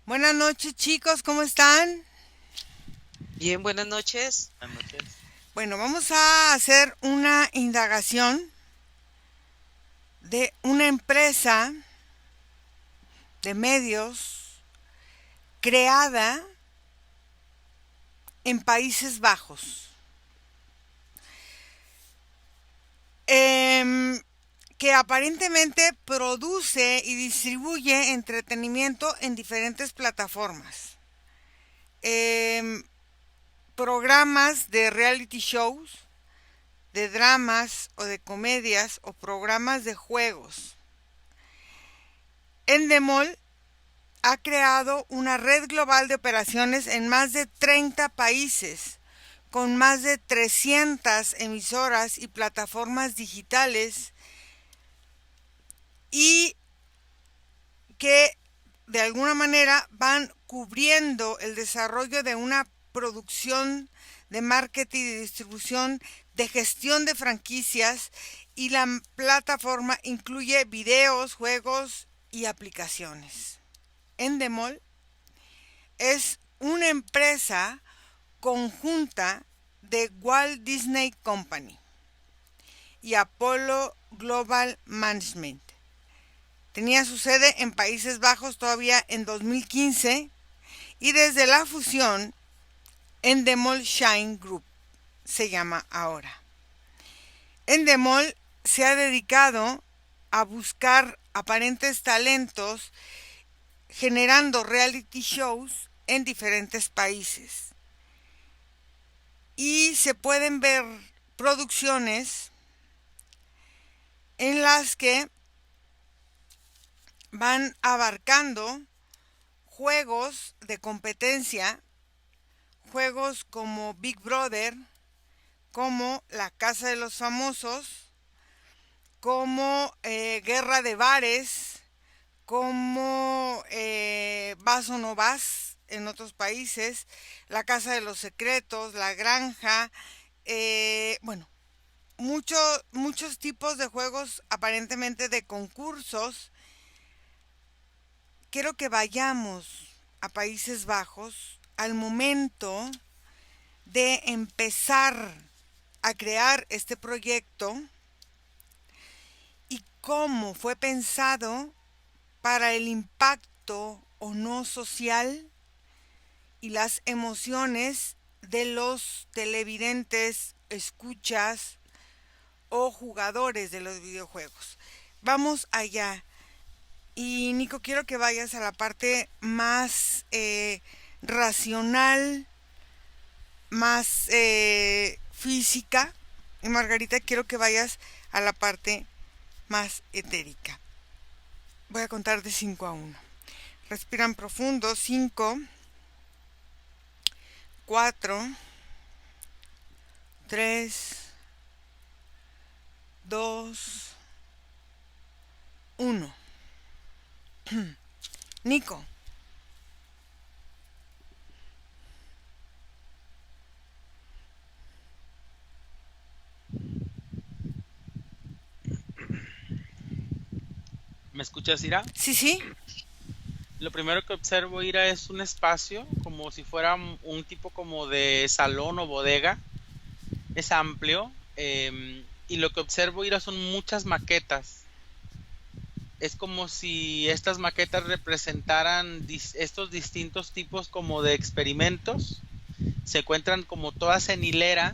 Buenas noches, chicos, ¿cómo están? Bien, buenas noches. Buenas noches. Bueno, vamos a hacer una indagación de una empresa de medios creada en Países Bajos, em, que aparentemente produce y distribuye entretenimiento en diferentes plataformas. Em, Programas de reality shows, de dramas o de comedias o programas de juegos. Endemol ha creado una red global de operaciones en más de 30 países, con más de 300 emisoras y plataformas digitales, y que de alguna manera van cubriendo el desarrollo de una producción de marketing y distribución, de gestión de franquicias, y la plataforma incluye videos, juegos y aplicaciones. Endemol es una empresa conjunta de Walt Disney Company y Apollo Global Management. Tenía su sede en Países Bajos todavía en 2015, y desde la fusión Endemol Shine Group se llama ahora. Endemol se ha dedicado a buscar aparentes talentos generando reality shows en diferentes países. Y se pueden ver producciones en las que van abarcando juegos de competencia, juegos como Big Brother, como La Casa de los Famosos, como Guerra de Bares, como Vas o no vas en otros países, La Casa de los Secretos, La Granja, bueno, muchos tipos de juegos aparentemente de concursos. Quiero que vayamos a Países Bajos al momento de empezar a crear este proyecto y cómo fue pensado para el impacto o no social y las emociones de los televidentes, escuchas o jugadores de los videojuegos. Vamos allá. Y Nico, quiero que vayas a la parte más racional, más física. Y Margarita, quiero que vayas a la parte más etérica. Voy a contar de 5 a 1. Respiran profundo. 5, 4, 3, 2, 1. Nico. ¿Me escuchas, Ira? Sí, sí. Lo primero que observo, Ira, es un espacio como si fuera un tipo como de salón o bodega. Es amplio. Y lo que observo, Ira, son muchas maquetas. Es como si estas maquetas representaran estos distintos tipos como de experimentos. Se encuentran como todas en hilera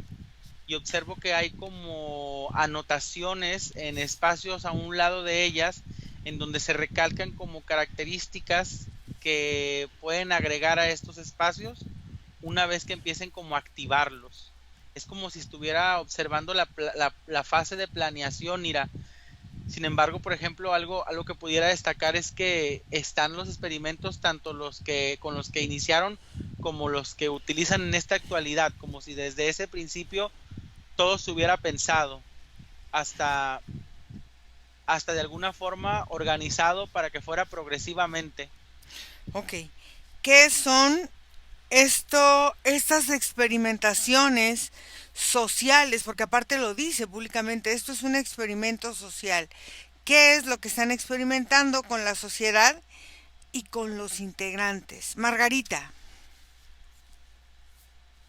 y observo que hay como anotaciones en espacios a un lado de ellas en donde se recalcan como características que pueden agregar a estos espacios una vez que empiecen como a activarlos. Es como si estuviera observando la fase de planeación, Ira. Sin embargo, por ejemplo, algo que pudiera destacar es que están los experimentos, tanto los que con los que iniciaron como los que utilizan en esta actualidad, como si desde ese principio todo se hubiera pensado, hasta, hasta de alguna forma organizado para que fuera progresivamente. Ok. ¿Qué son estas experimentaciones sociales? Porque aparte lo dice públicamente, esto es un experimento social. ¿Qué es lo que están experimentando con la sociedad y con los integrantes. Margarita.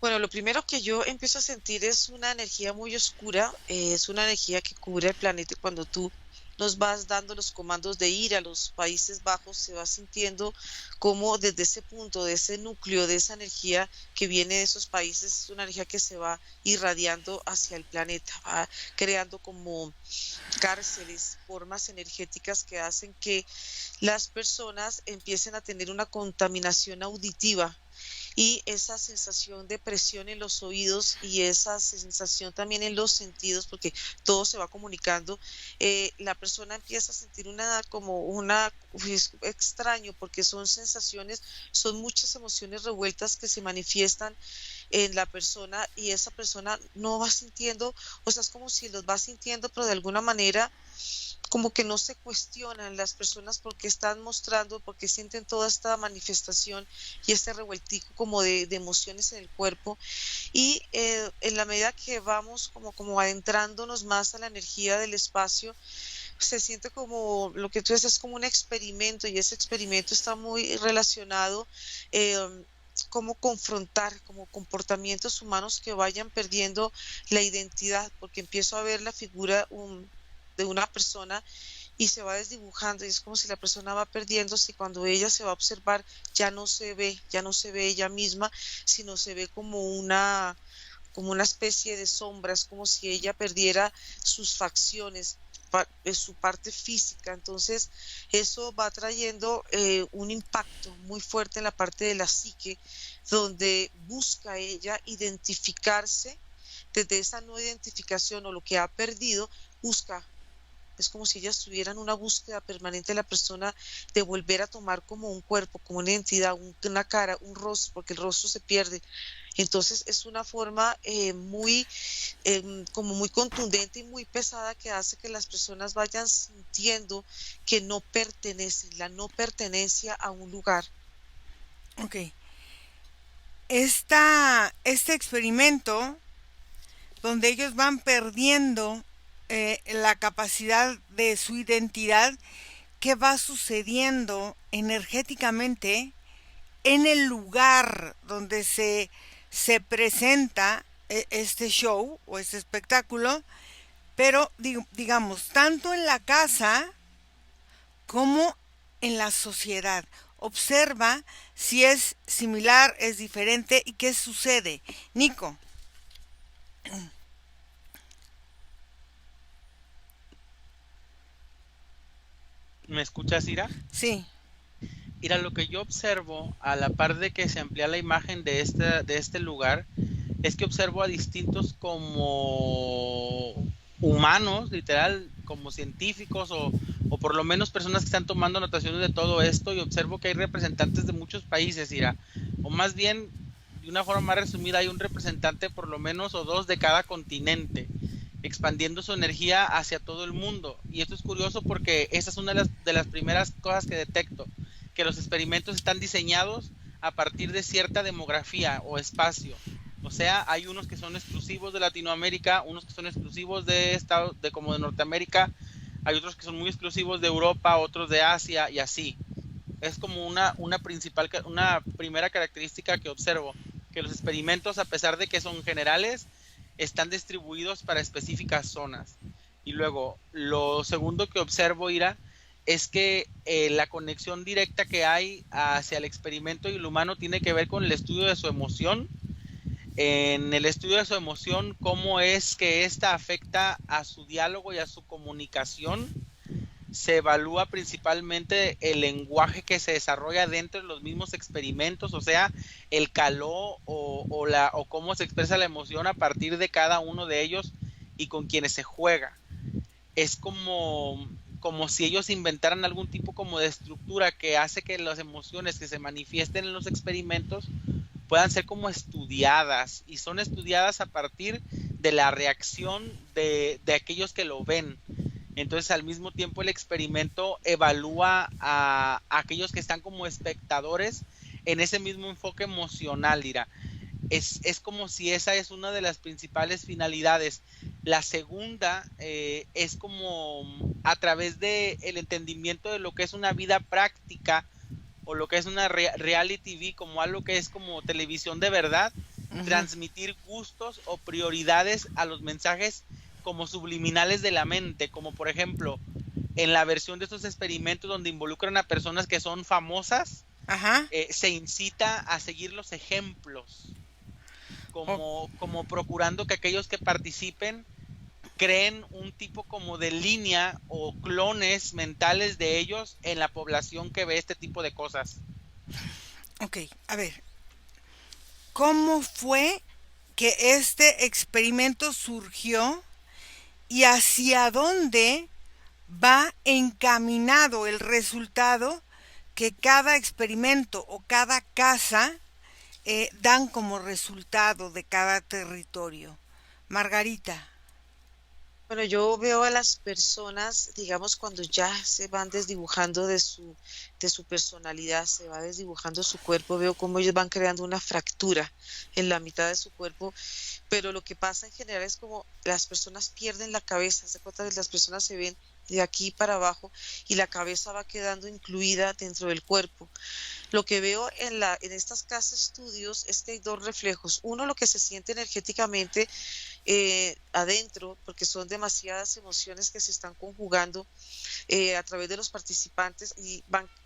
Bueno, lo primero que yo empiezo a sentir es una energía muy oscura, es una energía que cubre el planeta y cuando tú nos vas dando los comandos de ir a los Países Bajos, se va sintiendo como desde ese punto, de ese núcleo, de esa energía que viene de esos países, es una energía que se va irradiando hacia el planeta, va creando como cárceles, formas energéticas que hacen que las personas empiecen a tener una contaminación auditiva y esa sensación de presión en los oídos y esa sensación también en los sentidos, porque todo se va comunicando, la persona empieza a sentir es extraño, porque son sensaciones, son muchas emociones revueltas que se manifiestan en la persona y esa persona no va sintiendo, o sea, es como si los va sintiendo, pero de alguna manera como que no se cuestionan las personas porque están mostrando, porque sienten toda esta manifestación y este revueltico como de emociones en el cuerpo y en la medida que vamos como adentrándonos más a la energía del espacio, se siente como lo que tú dices, es como un experimento y ese experimento está muy relacionado cómo confrontar como comportamientos humanos que vayan perdiendo la identidad, porque empiezo a ver la figura de una persona y se va desdibujando y es como si la persona va perdiéndose y cuando ella se va a observar ya no se ve ella misma, sino se ve como una especie de sombras, como si ella perdiera sus facciones, su parte física. Entonces eso va trayendo un impacto muy fuerte en la parte de la psique, donde busca ella identificarse desde esa no identificación o lo que ha perdido, busca. Es como si ellas tuvieran una búsqueda permanente de la persona de volver a tomar como un cuerpo, como una identidad, una cara, un rostro, porque el rostro se pierde. Entonces es una forma como muy contundente y muy pesada que hace que las personas vayan sintiendo que no pertenecen, la no pertenencia a un lugar. Ok. Este experimento donde ellos van perdiendo la capacidad de su identidad, qué va sucediendo energéticamente en el lugar donde se presenta este show o este espectáculo, pero digamos, tanto en la casa como en la sociedad. Observa si es similar, es diferente y qué sucede. Nico. ¿Me escuchas, Ira? Sí. Ira, lo que yo observo a la par de que se amplía la imagen de este lugar es que observo a distintos como humanos, literal, como científicos o por lo menos personas que están tomando anotaciones de todo esto y observo que hay representantes de muchos países, Ira, o más bien, de una forma más resumida, hay un representante por lo menos o dos de cada continente expandiendo su energía hacia todo el mundo. Y esto es curioso porque esa es una de las primeras cosas que detecto, que los experimentos están diseñados a partir de cierta demografía o espacio. O sea, hay unos que son exclusivos de Latinoamérica, unos que son exclusivos de como de Norteamérica, hay otros que son muy exclusivos de Europa, otros de Asia y así. Es como una primera característica que observo, que los experimentos, a pesar de que son generales, están distribuidos para específicas zonas. Y luego, lo segundo que observo, Ira, es que la conexión directa que hay hacia el experimento y el humano tiene que ver con el estudio de su emoción. En el estudio de su emoción, cómo es que ésta afecta a su diálogo y a su comunicación. Se evalúa principalmente el lenguaje que se desarrolla dentro de los mismos experimentos, o sea, el calor o cómo se expresa la emoción a partir de cada uno de ellos y con quienes se juega. Es como si ellos inventaran algún tipo como de estructura que hace que las emociones que se manifiesten en los experimentos puedan ser como estudiadas y son estudiadas a partir de la reacción de aquellos que lo ven. Entonces, al mismo tiempo, el experimento evalúa a aquellos que están como espectadores en ese mismo enfoque emocional, dirá. Es como si esa es una de las principales finalidades. La segunda es como a través del entendimiento de lo que es una vida práctica o lo que es una reality TV como algo que es como televisión de verdad, transmitir gustos o prioridades a los mensajes como subliminales de la mente, como por ejemplo en la versión de estos experimentos donde involucran a personas que son famosas, se incita a seguir los ejemplos, como procurando que aquellos que participen creen un tipo como de línea o clones mentales de ellos en la población que ve este tipo de cosas. Ok, a ver, ¿cómo fue que este experimento surgió y hacia dónde va encaminado el resultado que cada experimento o cada casa dan como resultado de cada territorio? Margarita. Bueno, yo veo a las personas, digamos, cuando ya se van desdibujando de su personalidad, se va desdibujando su cuerpo, veo cómo ellos van creando una fractura en la mitad de su cuerpo, pero lo que pasa en general es como las personas pierden la cabeza, se cuenta que las personas se ven de aquí para abajo y la cabeza va quedando incluida dentro del cuerpo. Lo que veo en estas casas estudios es que hay dos reflejos. Uno, lo que se siente energéticamente adentro, porque son demasiadas emociones que se están conjugando a través de los participantes y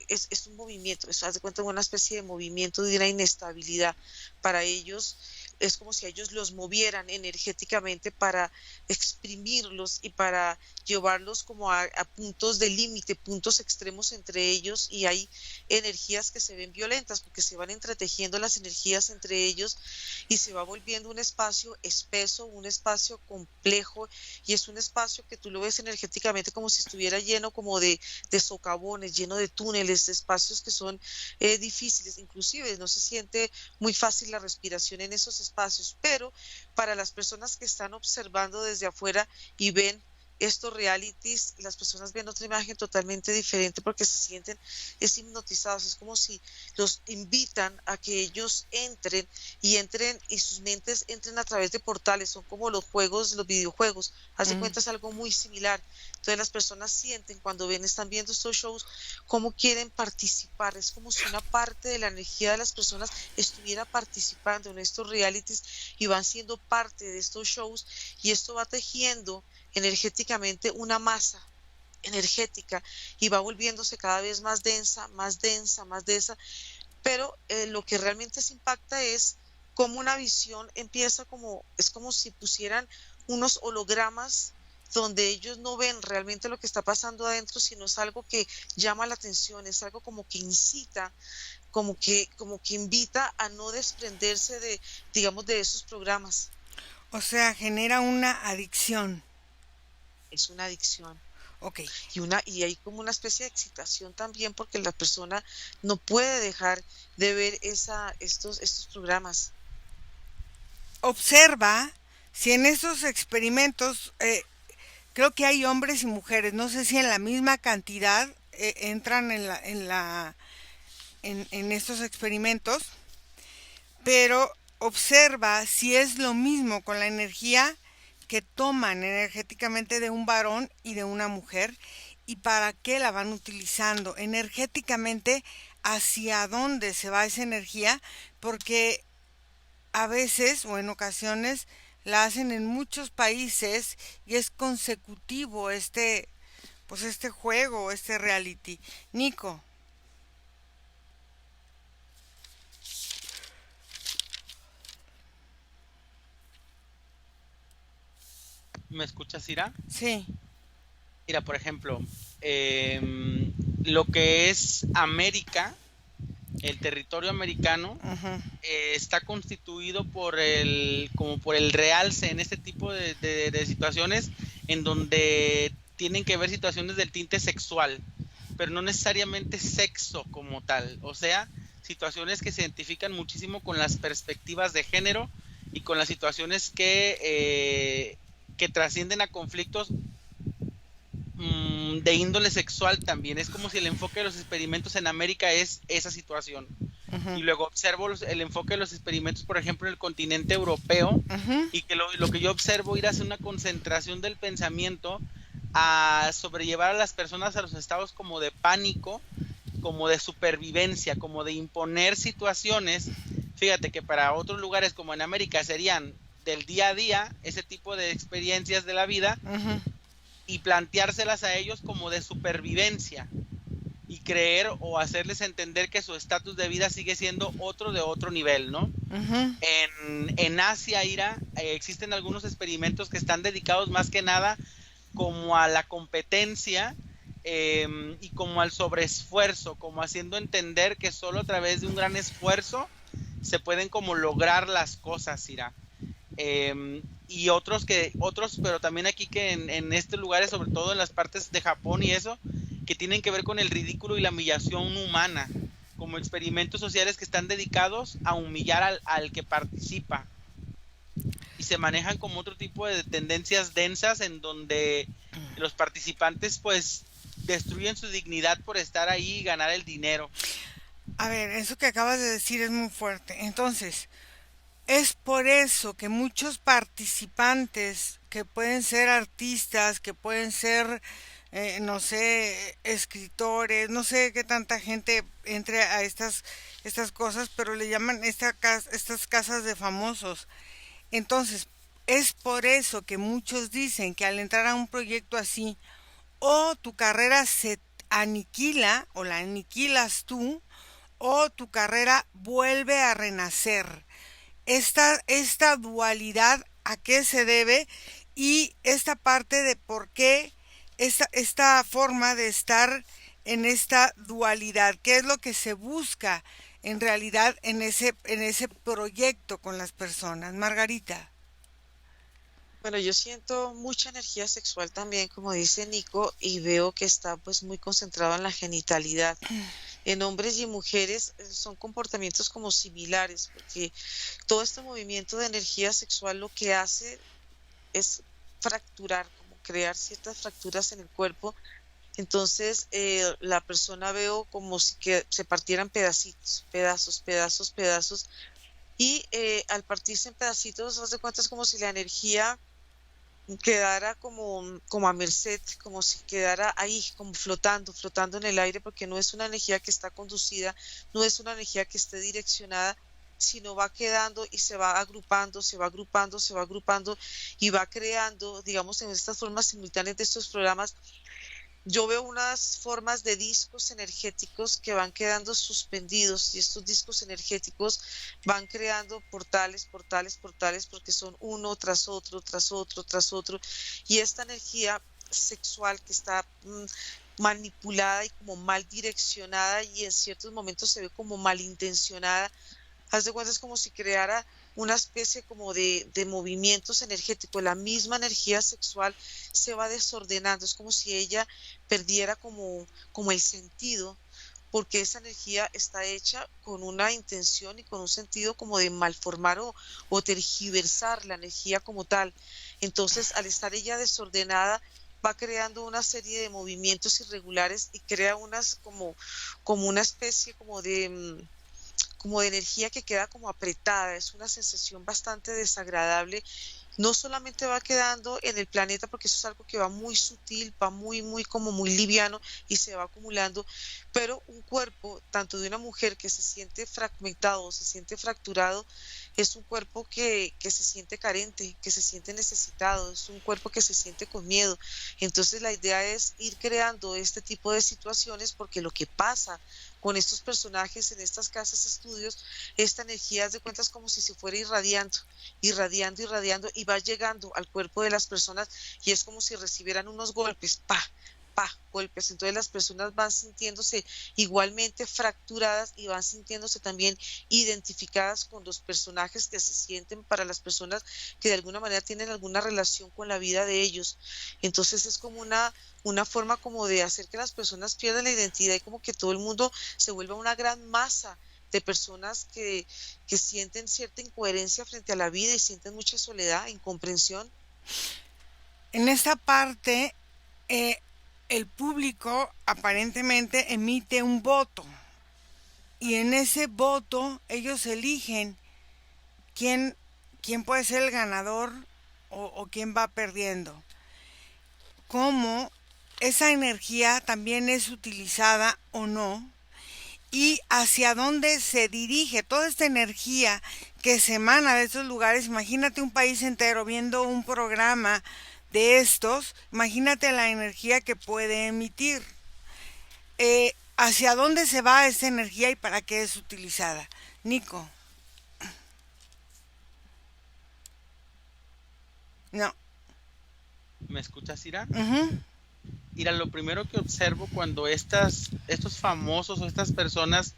es un movimiento, eso hace cuenta de una especie de movimiento de una inestabilidad para ellos. Es como si ellos los movieran energéticamente para exprimirlos y para llevarlos como a puntos de límite, puntos extremos entre ellos, y hay energías que se ven violentas porque se van entretejiendo las energías entre ellos y se va volviendo un espacio espeso, un espacio complejo, y es un espacio que tú lo ves energéticamente como si estuviera lleno como de socavones, lleno de túneles, de espacios que son difíciles, inclusive no se siente muy fácil la respiración en esos espacios, pero para las personas que están observando desde afuera y ven estos realities, las personas ven otra imagen totalmente diferente porque se sienten hipnotizados, es como si los invitan a que ellos entren y sus mentes entren a través de portales, son como los juegos, los videojuegos, haz de cuenta es algo muy similar. Entonces las personas sienten cuando están viendo estos shows cómo quieren participar, es como si una parte de la energía de las personas estuviera participando en estos realities y van siendo parte de estos shows, y esto va tejiendo energéticamente una masa energética y va volviéndose cada vez más densa, más densa, más densa, pero lo que realmente se impacta es como una visión empieza es como si pusieran unos hologramas donde ellos no ven realmente lo que está pasando adentro, sino es algo que llama la atención, es algo como que incita, como que invita a no desprenderse digamos, de esos programas. O sea, genera una adicción. Es una adicción. Ok. Y hay como una especie de excitación también porque la persona no puede dejar de ver estos programas. Observa si en estos experimentos, creo que hay hombres y mujeres, no sé si en la misma cantidad entran en estos experimentos, pero observa si es lo mismo con la energía que toman energéticamente de un varón y de una mujer, y para qué la van utilizando energéticamente, hacia dónde se va esa energía, porque a veces o en ocasiones la hacen en muchos países y es consecutivo este juego, este reality. Nico. ¿Me escuchas, Ira? Sí. Mira, por ejemplo, lo que es América, el territorio americano, está constituido por el realce en este tipo de situaciones en donde tienen que ver situaciones del tinte sexual, pero no necesariamente sexo como tal, o sea, situaciones que se identifican muchísimo con las perspectivas de género y con las situaciones que trascienden a conflictos de índole sexual también. Es como si el enfoque de los experimentos en América es esa situación. Y luego observo el enfoque de los experimentos, por ejemplo, en el continente europeo, y que lo que yo observo ir a hacer una concentración del pensamiento a sobrellevar a las personas a los estados como de pánico como de supervivencia, como de imponer situaciones. Fíjate que para otros lugares como en América serían del día a día, ese tipo de experiencias de la vida, Ujú, y planteárselas a ellos como de supervivencia y creer o hacerles entender que su estatus de vida sigue siendo otro de otro nivel, ¿no? ujú. En Asia, Ira, existen algunos experimentos que están dedicados más que nada como a la competencia, y como al sobreesfuerzo, como haciendo entender que solo a través de un gran esfuerzo se pueden como lograr las cosas, Ira. Y otros, pero también aquí que en estos lugares, sobre todo en las partes de Japón y eso, que tienen que ver con el ridículo y la humillación humana, como experimentos sociales que están dedicados a humillar al que participa. Y se manejan como otro tipo de tendencias densas en donde los participantes pues destruyen su dignidad por estar ahí y ganar el dinero. A ver, eso que acabas de decir es muy fuerte. Entonces, es por eso que muchos participantes, que pueden ser artistas, que pueden ser, no sé, escritores, no sé qué tanta gente entre a estas cosas, pero le llaman estas casas de famosos. Entonces, es por eso que muchos dicen que al entrar a un proyecto así, o tu carrera se aniquila o la aniquilas tú, o tu carrera vuelve a renacer. Esta dualidad, ¿a qué se debe? Y esta parte de por qué esta forma de estar en esta dualidad, qué es lo que se busca en realidad en ese proyecto con las personas. Margarita. Bueno, yo siento mucha energía sexual también, como dice Nico, y veo que está pues muy concentrado en la genitalidad. En hombres y mujeres son comportamientos como similares, porque todo este movimiento de energía sexual lo que hace es fracturar, como crear ciertas fracturas en el cuerpo. Entonces, la persona veo como si que se partieran pedacitos, pedazos, pedazos, pedazos, y al partirse en pedacitos, haz de cuenta es como si la energía quedara como a merced, como si quedara ahí, como flotando, flotando en el aire, porque no es una energía que está conducida, no es una energía que esté direccionada, sino va quedando y se va agrupando, se va agrupando, se va agrupando y va creando, digamos, en estas formas simultáneas de estos programas. Yo veo unas formas de discos energéticos que van quedando suspendidos y estos discos energéticos van creando portales, portales, portales, porque son uno tras otro, tras otro, tras otro. Y esta energía sexual que está manipulada y como mal direccionada y en ciertos momentos se ve como malintencionada. Haz de cuenta, es como si creara una especie como de movimientos energéticos. La misma energía sexual se va desordenando. Es como si ella perdiera como el sentido, porque esa energía está hecha con una intención y con un sentido como de malformar o tergiversar la energía como tal. Entonces, al estar ella desordenada, va creando una serie de movimientos irregulares y crea unas como una especie como de energía que queda como apretada, es una sensación bastante desagradable. No solamente va quedando en el planeta, porque eso es algo que va muy sutil, va muy, muy, como muy liviano y se va acumulando, pero un cuerpo, tanto de una mujer que se siente fragmentado o se siente fracturado, es un cuerpo que se siente carente, que se siente necesitado, es un cuerpo que se siente con miedo. Entonces la idea es ir creando este tipo de situaciones porque lo que pasa con estos personajes en estas casas estudios, esta energía de cuentas como si se fuera irradiando, irradiando, irradiando y va llegando al cuerpo de las personas y es como si recibieran unos golpes, pa, pa, golpes. Entonces las personas van sintiéndose igualmente fracturadas y van sintiéndose también identificadas con los personajes que se sienten para las personas que de alguna manera tienen alguna relación con la vida de ellos. Entonces es como una forma como de hacer que las personas pierdan la identidad y como que todo el mundo se vuelva una gran masa de personas que sienten cierta incoherencia frente a la vida y sienten mucha soledad, incomprensión. En esta parte, eh, el público aparentemente emite un voto y en ese voto ellos eligen quién, quién puede ser el ganador o quién va perdiendo. Cómo esa energía también es utilizada o no y hacia dónde se dirige toda esta energía que se emana de estos lugares. Imagínate un país entero viendo un programa de estos, imagínate la energía que puede emitir. ¿Hacia dónde se va esta energía y para qué es utilizada? Nico. No. ¿Me escuchas, Ira? Ujú. Mira, lo primero que observo cuando estos famosos o estas personas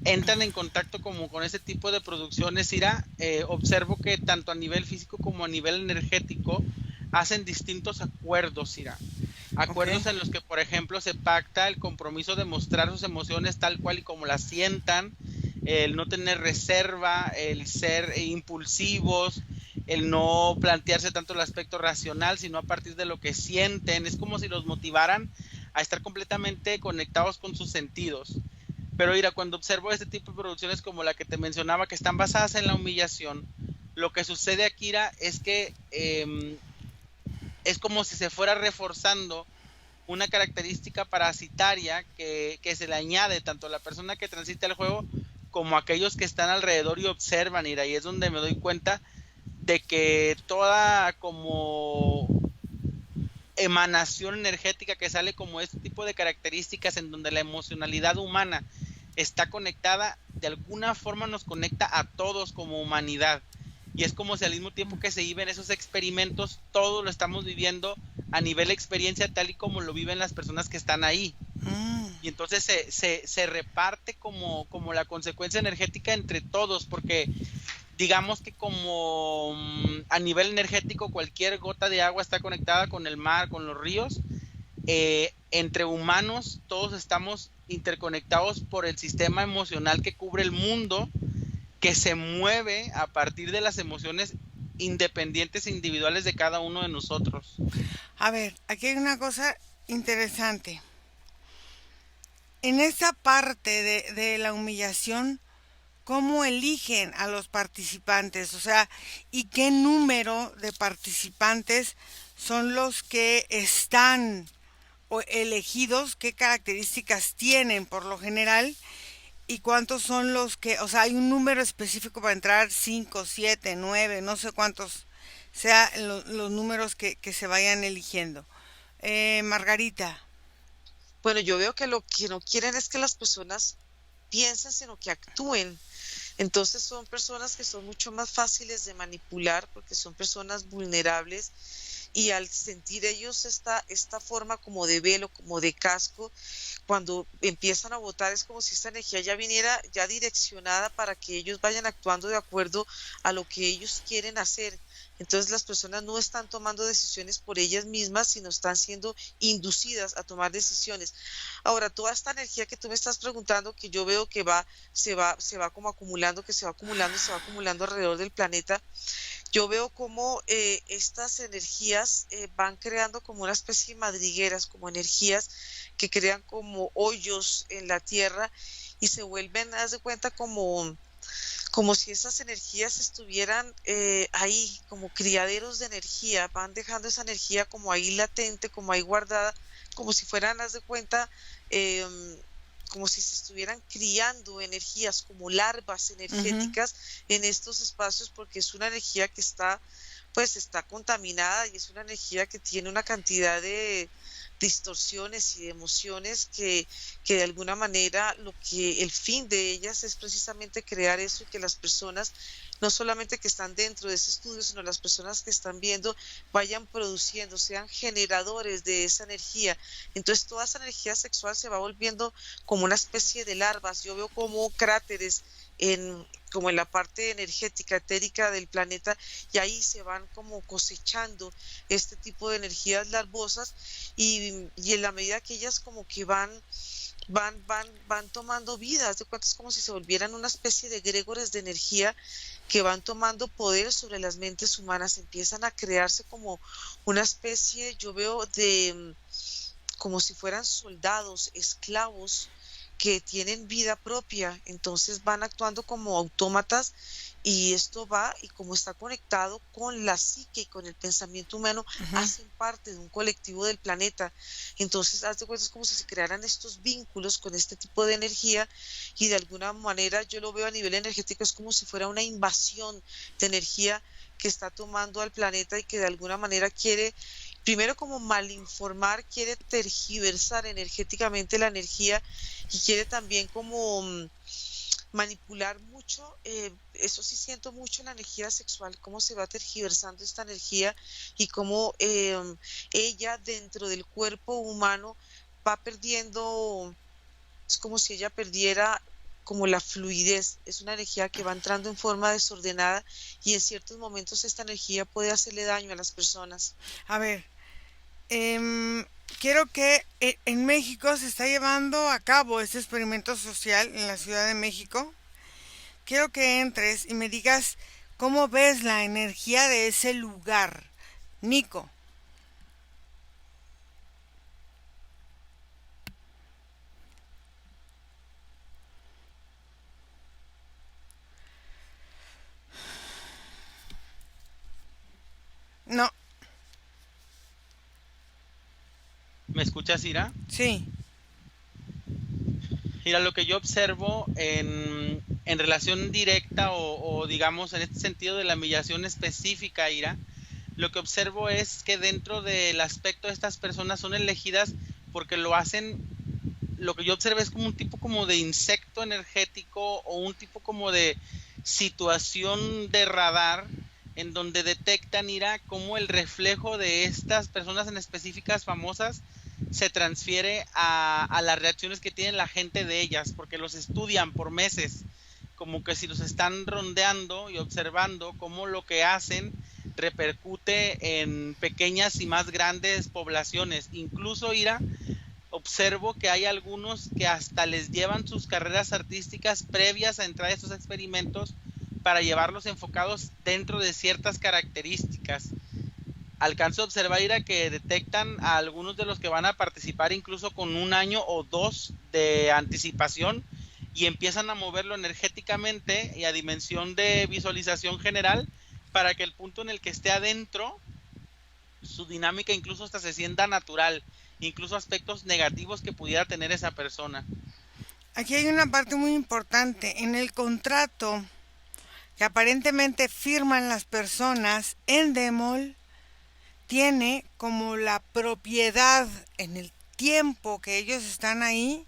entran en contacto como con ese tipo de producciones, Ira, observo que tanto a nivel físico como a nivel energético hacen distintos acuerdos, Ira. Ok. Acuerdos en los que, por ejemplo, se pacta el compromiso de mostrar sus emociones tal cual y como las sientan, el no tener reserva, el ser impulsivos, el no plantearse tanto el aspecto racional, sino a partir de lo que sienten. Es como si los motivaran a estar completamente conectados con sus sentidos. Pero mira, cuando observo este tipo de producciones como la que te mencionaba, que están basadas en la humillación, lo que sucede aquí, Ira, es que es como si se fuera reforzando una característica parasitaria que se le añade tanto a la persona que transita el juego como a aquellos que están alrededor y observan, y ahí es donde me doy cuenta de que toda como emanación energética que sale como este tipo de características en donde la emocionalidad humana está conectada, de alguna forma nos conecta a todos como humanidad. Y es como si al mismo tiempo que se viven esos experimentos, todo lo estamos viviendo a nivel experiencia tal y como lo viven las personas que están ahí. Mm. Y entonces se reparte como la consecuencia energética entre todos, porque digamos que como a nivel energético cualquier gota de agua está conectada con el mar, con los ríos, entre humanos todos estamos interconectados por el sistema emocional que cubre el mundo, que se mueve a partir de las emociones independientes e individuales de cada uno de nosotros. A ver, aquí hay una cosa interesante. En esta parte de la humillación, ¿cómo eligen a los participantes? O sea, ¿y qué número de participantes son los que están elegidos? ¿Qué características tienen por lo general? ¿Y cuántos son los que, o sea, hay un número específico para entrar, 5, 7, 9, no sé cuántos sean los números que se vayan eligiendo? Margarita. Bueno, yo veo que lo que no quieren es que las personas piensen, sino que actúen. Entonces son personas que son mucho más fáciles de manipular porque son personas vulnerables y al sentir ellos esta forma como de velo, como de casco, cuando empiezan a votar es como si esta energía ya viniera ya direccionada para que ellos vayan actuando de acuerdo a lo que ellos quieren hacer. Entonces las personas no están tomando decisiones por ellas mismas, sino están siendo inducidas a tomar decisiones. Ahora, toda esta energía que tú me estás preguntando, que yo veo que se va como acumulando, que se va acumulando alrededor del planeta, yo veo cómo estas energías van creando como una especie de madrigueras, como energías que crean como hoyos en la tierra y se vuelven, haz de cuenta, como si esas energías estuvieran ahí, como criaderos de energía, van dejando esa energía como ahí latente, como ahí guardada, como si fueran, haz de cuenta, em, como si se estuvieran criando energías como larvas Ujú. energéticas en estos espacios, porque es una energía que está, pues está contaminada y es una energía que tiene una cantidad de distorsiones y de emociones que de alguna manera lo que el fin de ellas es precisamente crear eso y que las personas, no solamente que están dentro de ese estudio, sino las personas que están viendo, vayan produciendo, sean generadores de esa energía. Entonces toda esa energía sexual se va volviendo como una especie de larvas. Yo veo como cráteres como en la parte energética, etérica del planeta, y ahí se van como cosechando este tipo de energías larvosas y en la medida que ellas como que van tomando vida, haz de cuenta es como si se volvieran una especie de egregores de energía que van tomando poder sobre las mentes humanas, empiezan a crearse como una especie, yo veo de como si fueran soldados, esclavos que tienen vida propia, entonces van actuando como autómatas y esto va y como está conectado con la psique y con el pensamiento humano, Ujú. hacen parte de un colectivo del planeta. Entonces, haz de cuenta, es como si se crearan estos vínculos con este tipo de energía y de alguna manera yo lo veo a nivel energético, es como si fuera una invasión de energía que está tomando al planeta y que de alguna manera quiere, primero como malinformar, quiere tergiversar energéticamente la energía y quiere también como manipular mucho, eso sí siento mucho la energía sexual, cómo se va tergiversando esta energía y cómo ella dentro del cuerpo humano va perdiendo, es como si ella perdiera como la fluidez, es una energía que va entrando en forma desordenada y en ciertos momentos esta energía puede hacerle daño a las personas. A ver, quiero que en México se está llevando a cabo este experimento social en la Ciudad de México. Quiero que entres y me digas cómo ves la energía de ese lugar. Nico, no, ¿Me escuchas, Ira? sí, Mira, lo que yo observo en relación directa o digamos en este sentido de la mediación específica, Ira, lo que observo es que dentro del aspecto de estas personas son elegidas porque lo hacen, lo que yo observo es como un tipo como de insecto energético o un tipo como de situación de radar en donde detectan, Ira, cómo el reflejo de estas personas en específicas famosas se transfiere a las reacciones que tiene la gente de ellas, porque los estudian por meses, como que si los están rondeando y observando cómo lo que hacen repercute en pequeñas y más grandes poblaciones. Incluso, Ira, observo que hay algunos que hasta les llevan sus carreras artísticas previas a entrar a estos experimentos para llevarlos enfocados dentro de ciertas características. Alcanzo a observar, Ira, que detectan a algunos de los que van a participar incluso con un año o dos de anticipación y empiezan a moverlo energéticamente y a dimensión de visualización general para que el punto en el que esté adentro, su dinámica incluso hasta se sienta natural, incluso aspectos negativos que pudiera tener esa persona. aquí hay una parte muy importante. En el contrato que aparentemente firman las personas, Endemol tiene como la propiedad en el tiempo que ellos están ahí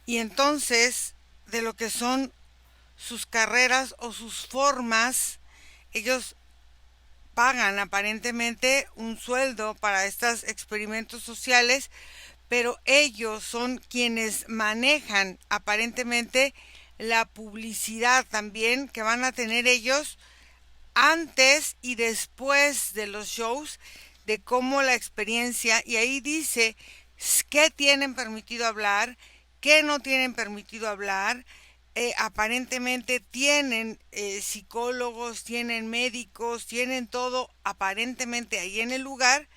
y entonces de lo que son sus carreras o sus formas, ellos pagan aparentemente un sueldo para estos experimentos sociales, pero ellos son quienes manejan aparentemente la publicidad también que van a tener ellos antes y después de los shows, de cómo la experiencia, y ahí dice qué tienen permitido hablar, qué no tienen permitido hablar. Aparentemente tienen psicólogos, tienen médicos, tienen todo aparentemente ahí en el lugar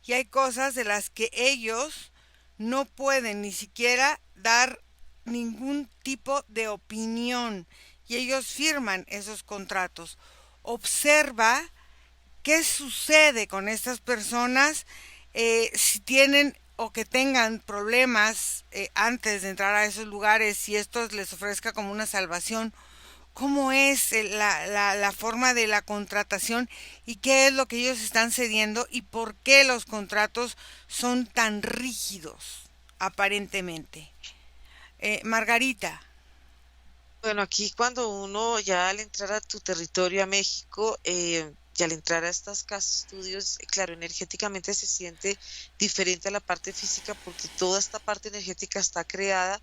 y hay cosas de las que ellos no pueden ni siquiera dar ningún tipo de opinión y ellos firman esos contratos. Observa qué sucede con estas personas si tienen o que tengan problemas antes de entrar a esos lugares, si esto les ofrezca como una salvación, cómo es la forma de la contratación y qué es lo que ellos están cediendo y por qué los contratos son tan rígidos, aparentemente. Margarita, Bueno, aquí cuando uno ya al entrar a tu territorio, a México, y al entrar a estas casas estudios, claro, energéticamente se siente diferente a la parte física porque toda esta parte energética está creada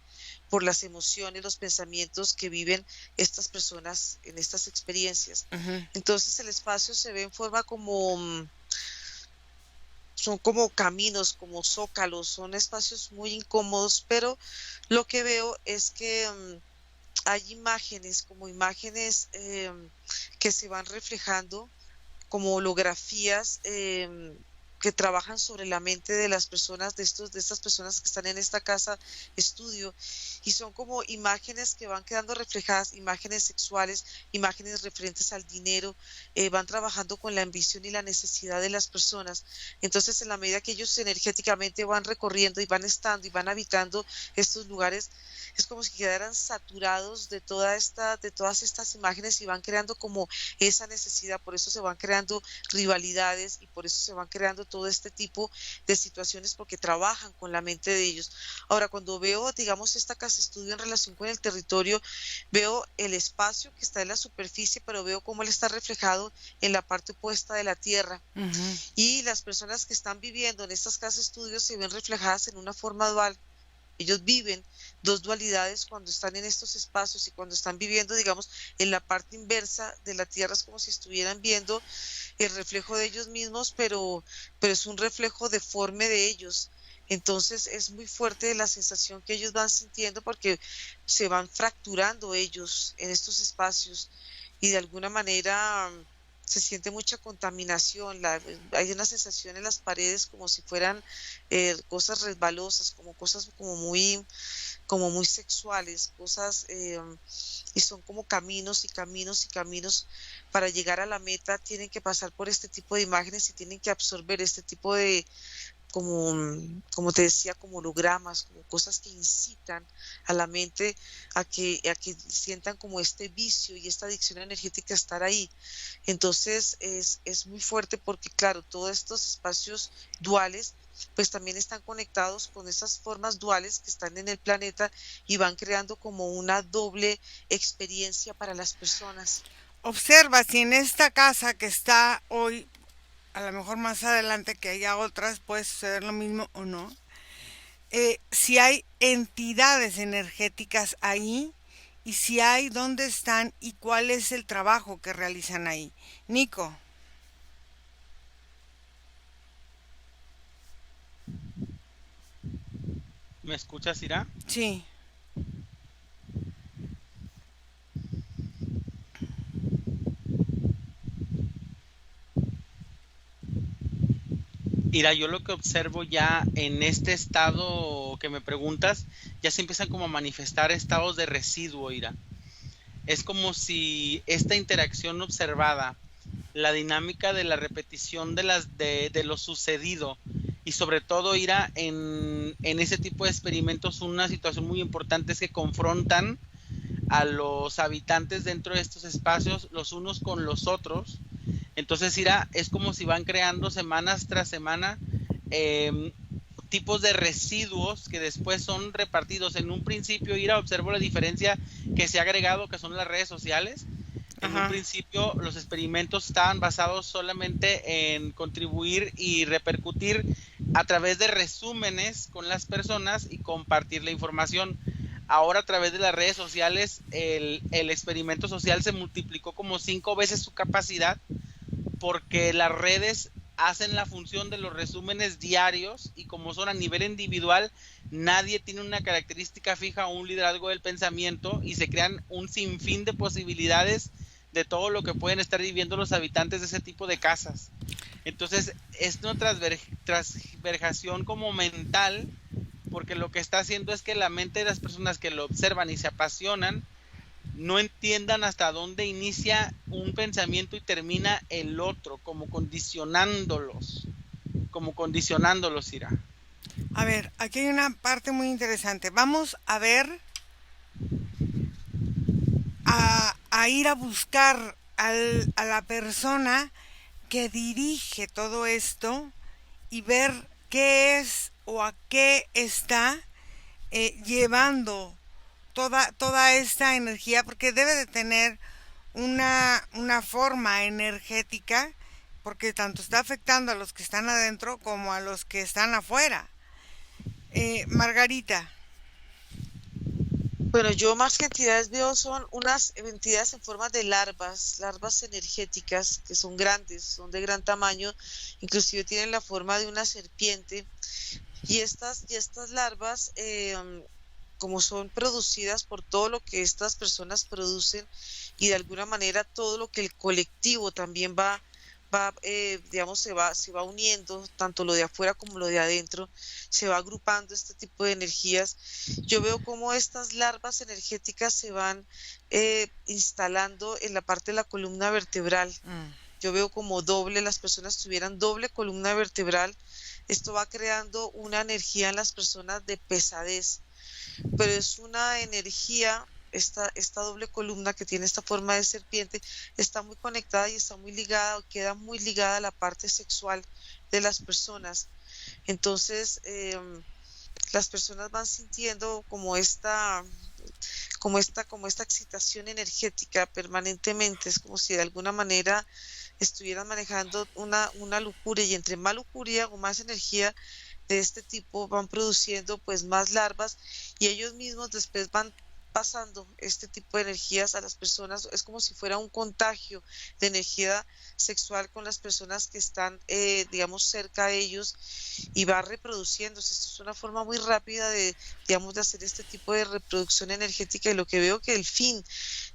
por las emociones, los pensamientos que viven estas personas en estas experiencias. uh-huh, Entonces el espacio se ve en forma como, son como caminos, como zócalos, son espacios muy incómodos, pero lo que veo es que hay imágenes, como imágenes que se van reflejando como holografías que trabajan sobre la mente de las personas, de estas personas que están en esta casa estudio, y son como imágenes que van quedando reflejadas, imágenes sexuales, imágenes referentes al dinero, van trabajando con la ambición y la necesidad de las personas. Entonces, en la medida que ellos energéticamente van recorriendo y van estando y van habitando estos lugares, es como si quedaran saturados de todas estas imágenes y van creando como esa necesidad. Por eso se van creando rivalidades y por eso se van creando todo este tipo de situaciones, porque trabajan con la mente de ellos. Ahora, cuando veo, digamos, esta casa estudio en relación con el territorio, veo el espacio que está en la superficie, pero veo cómo él está reflejado en la parte opuesta de la tierra. Y las personas que están viviendo en estas casas estudios se ven reflejadas en una forma dual. Ellos viven dos dualidades cuando están en estos espacios, y cuando están viviendo, digamos, en la parte inversa de la tierra, es como si estuvieran viendo el reflejo de ellos mismos, pero es un reflejo deforme de ellos. Entonces es muy fuerte la sensación que ellos van sintiendo, porque se van fracturando ellos en estos espacios y de alguna manera se siente mucha contaminación. Hay una sensación en las paredes como si fueran cosas resbalosas, como cosas como muy sexuales, cosas, y son como caminos y caminos y caminos. Para llegar a la meta tienen que pasar por este tipo de imágenes y tienen que absorber este tipo de, como te decía, como hologramas, como cosas que incitan a la mente a que sientan como este vicio y esta adicción energética a estar ahí. Entonces es muy fuerte, porque claro, todos estos espacios duales pues también están conectados con esas formas duales que están en el planeta y van creando como una doble experiencia para las personas. Observa si en esta casa que está hoy, a lo mejor más adelante que haya otras, puede suceder lo mismo o no. Si hay entidades energéticas ahí, y si hay, dónde están y cuál es el trabajo que realizan ahí. Nico. ¿Me escuchas, Ira? Sí. Ira, yo lo que observo ya en este estado que me preguntas, ya se empiezan como a manifestar estados de residuo, Ira. Es como si esta interacción observada, la dinámica de la repetición de lo sucedido, y sobre todo, Ira, en ese tipo de experimentos, una situación muy importante es que confrontan a los habitantes dentro de estos espacios los unos con los otros. Entonces, Ira, es como si van creando semanas tras semana tipos de residuos que después son repartidos. En un principio, Ira, observo la diferencia que se ha agregado, que son las redes sociales. En un Ajá. principio los experimentos estaban basados solamente en contribuir y repercutir a través de resúmenes con las personas y compartir la información. Ahora, a través de las redes sociales, el experimento social se multiplicó como 5 veces su capacidad, porque las redes hacen la función de los resúmenes diarios, y como son a nivel individual, nadie tiene una característica fija o un liderazgo del pensamiento, y se crean un sinfín de posibilidades de todo lo que pueden estar viviendo los habitantes de ese tipo de casas. Entonces es una transversación como mental, porque lo que está haciendo es que la mente de las personas que lo observan y se apasionan no entiendan hasta dónde inicia un pensamiento y termina el otro, como condicionándolos, Ira. A ver, aquí hay una parte muy interesante. Vamos a ver, a ir a buscar a la persona que dirige todo esto y ver qué es o a qué está llevando toda esta energía, porque debe de tener una forma energética, porque tanto está afectando a los que están adentro como a los que están afuera. Margarita. Bueno, yo más que entidades veo son unas entidades en forma de larvas energéticas que son grandes, son de gran tamaño, inclusive tienen la forma de una serpiente. Y estas larvas, como son producidas por todo lo que estas personas producen, y de alguna manera todo lo que el colectivo también va digamos, se va uniendo, tanto lo de afuera como lo de adentro, se va agrupando este tipo de energías. Yo veo cómo estas larvas energéticas se van instalando en la parte de la columna vertebral. Mm. Yo veo como doble, las personas tuvieran doble columna vertebral. Esto va creando una energía en las personas de pesadez, pero es una energía, esta doble columna que tiene esta forma de serpiente, está muy conectada y está muy ligada, o queda muy ligada a la parte sexual de las personas. Entonces, las personas van sintiendo como esta excitación energética permanentemente. Es como si de alguna manera estuvieran manejando una lujuria, y entre más lujuria o más energía de este tipo van produciendo pues más larvas, y ellos mismos después van pasando este tipo de energías a las personas. Es como si fuera un contagio de energía sexual con las personas que están, digamos, cerca de ellos, y va reproduciéndose. Esto es una forma muy rápida de, digamos, de hacer este tipo de reproducción energética, y lo que veo que el fin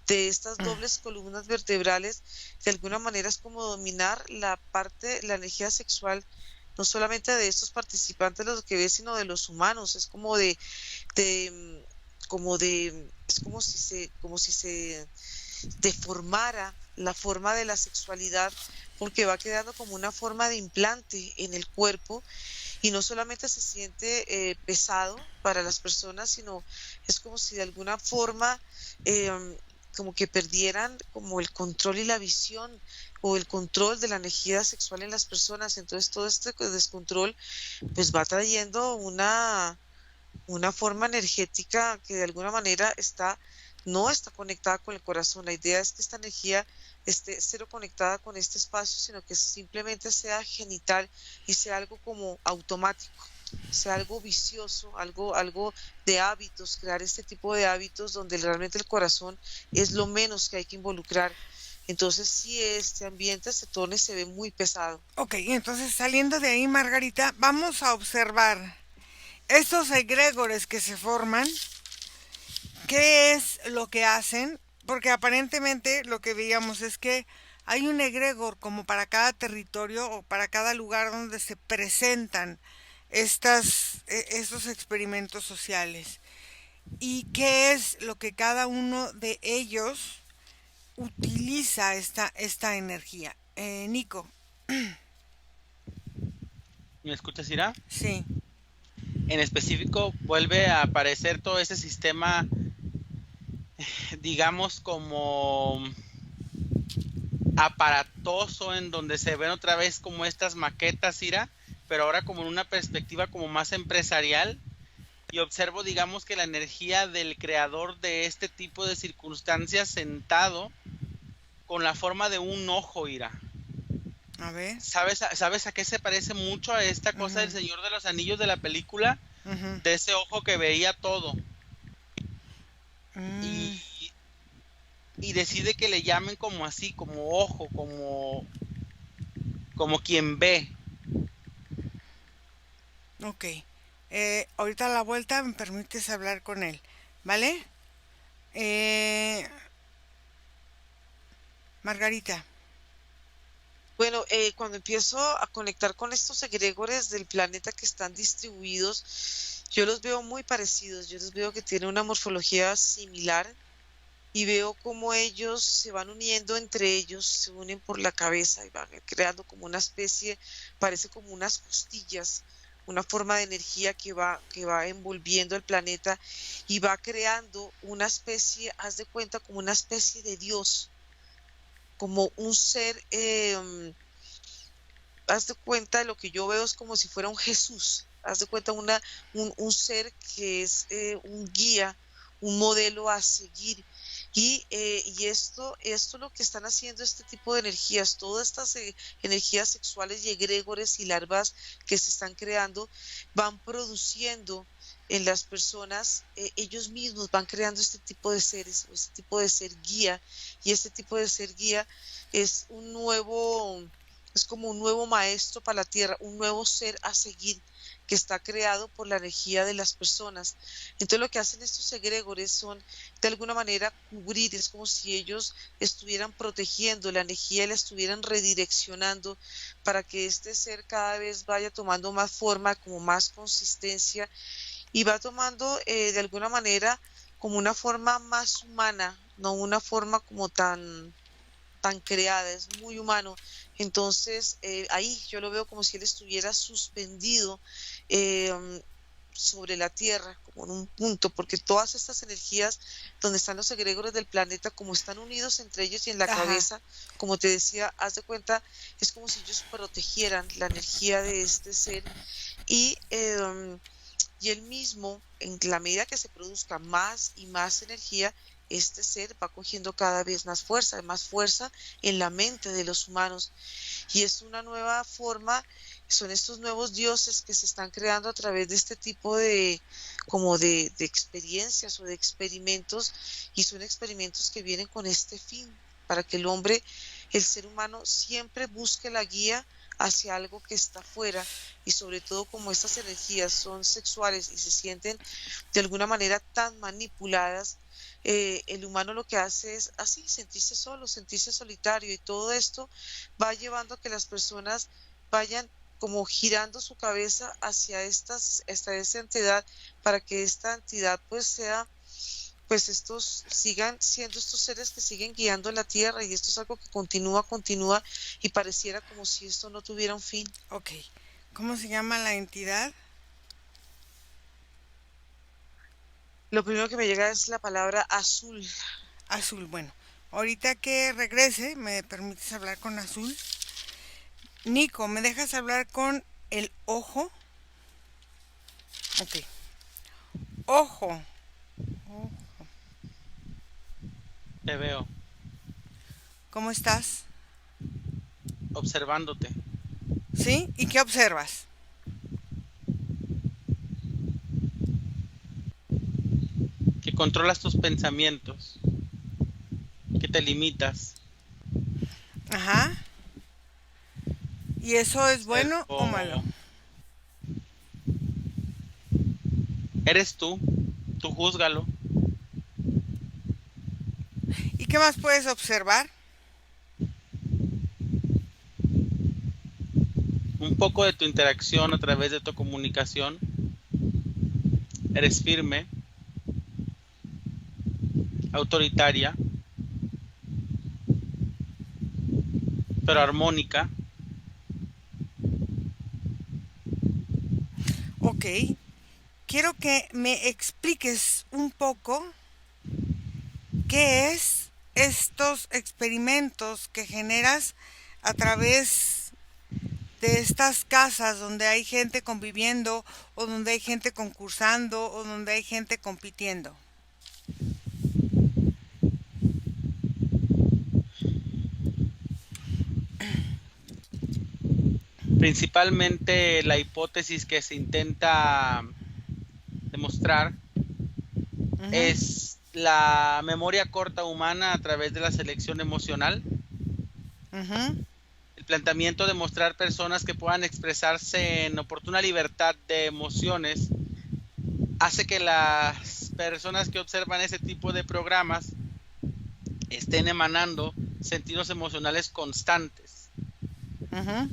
de estas dobles columnas vertebrales de alguna manera es como dominar la energía sexual, no solamente de estos participantes, los que ve, sino de los humanos. Es de, es como si se deformara la forma de la sexualidad, porque va quedando como una forma de implante en el cuerpo, y no solamente se siente pesado para las personas, sino es como si de alguna forma como que perdieran como el control y la visión, o el control de la energía sexual en las personas. Entonces todo este descontrol pues va trayendo una forma energética que de alguna manera no está conectada con el corazón. La idea es que esta energía esté cero conectada con este espacio, sino que simplemente sea genital y sea algo como automático, sea algo vicioso, algo de hábitos, crear este tipo de hábitos donde realmente el corazón es lo menos que hay que involucrar. Entonces, si este ambiente se torna y se ve muy pesado. Ok, entonces saliendo de ahí, Margarita, vamos a observar estos egregores que se forman, qué es lo que hacen, porque aparentemente lo que veíamos es que hay un egregor como para cada territorio o para cada lugar donde se presentan estos experimentos sociales. ¿Y qué es lo que cada uno de ellos utiliza esta energía? Nico, ¿Me escuchas, Ira? sí. En específico, vuelve a aparecer todo ese sistema, digamos, como aparatoso, en donde se ven otra vez como estas maquetas, Ira, pero ahora como en una perspectiva como más empresarial. Y observo, digamos, que la energía del creador de este tipo de circunstancias sentado con la forma de un ojo, Ira. A ver. ¿Sabes a qué se parece mucho a esta cosa del Ujú, Señor de los Anillos de la película? ujú. De ese ojo que veía todo. Mm, Y, y decide que le llamen como así, como ojo, como quien ve. ok. Ahorita a la vuelta me permites hablar con él, ¿vale? Eh, Margarita. Bueno, cuando empiezo a conectar con estos egregores del planeta que están distribuidos, yo los veo muy parecidos. Yo los veo que tienen una morfología similar, y veo cómo ellos se van uniendo entre ellos, se unen por la cabeza y van creando como una especie, parece como unas costillas, una forma de energía que va envolviendo el planeta, y va creando una especie, haz de cuenta, como una especie de Dios, como un ser, haz de cuenta, lo que yo veo es como si fuera un Jesús. Haz de cuenta un ser que es un guía, un modelo a seguir. Y esto lo que están haciendo este tipo de energías, todas estas energías sexuales y egregores y larvas que se están creando, van produciendo en las personas, ellos mismos van creando este tipo de seres, este tipo de ser guía. Y este tipo de ser guía es es como un nuevo maestro para la tierra, un nuevo ser a seguir, que está creado por la energía de las personas. Entonces lo que hacen estos egregores son de alguna manera cubrir, es como si ellos estuvieran protegiendo la energía y la estuvieran redireccionando para que este ser cada vez vaya tomando más forma, como más consistencia y va tomando de alguna manera como una forma más humana, no una forma como tan creada, es muy humano. Entonces, ahí yo lo veo como si él estuviera suspendido eh, sobre la Tierra, como en un punto, porque todas estas energías donde están los egregores del planeta, como están unidos entre ellos y en la Ajá. cabeza, como te decía, haz de cuenta, es como si ellos protegieran la energía de este ser y él mismo, en la medida que se produzca más y más energía, este ser va cogiendo cada vez más fuerza en la mente de los humanos. Y es una nueva forma, son estos nuevos dioses que se están creando a través de este tipo como de experiencias o de experimentos, y son experimentos que vienen con este fin, para que el hombre, el ser humano, siempre busque la guía hacia algo que está fuera, y sobre todo como estas energías son sexuales y se sienten de alguna manera tan manipuladas, el humano lo que hace es así, sentirse solo, sentirse solitario, y todo esto va llevando a que las personas vayan como girando su cabeza hacia esta entidad, para que esta entidad pues sea, pues estos sigan siendo estos seres que siguen guiando la tierra, y esto es algo que continúa, y pareciera como si esto no tuviera un fin. Ok. ¿Cómo se llama la entidad? Lo primero que me llega es la palabra azul. Azul. Bueno, ahorita que regrese, ¿me permites hablar con Azul? Nico, ¿me dejas hablar con el ojo? Ok. Ojo. Te veo, ¿Cómo estás? observándote, ¿Sí? ¿Y qué observas? que controlas tus pensamientos, que te limitas. Ajá. ¿Y eso es bueno o malo? Observo, eres tú júzgalo. ¿Y qué más puedes observar? Un poco de tu interacción a través de tu comunicación. Eres firme, autoritaria, pero armónica. Ok. Quiero que me expliques un poco qué es estos experimentos que generas a través de estas casas donde hay gente conviviendo o donde hay gente concursando o donde hay gente compitiendo. Principalmente la hipótesis que se intenta demostrar Ujú, es la memoria corta humana a través de la selección emocional. ujú. El planteamiento de mostrar personas que puedan expresarse en oportuna libertad de emociones hace que las personas que observan ese tipo de programas estén emanando sentidos emocionales constantes. Ujú.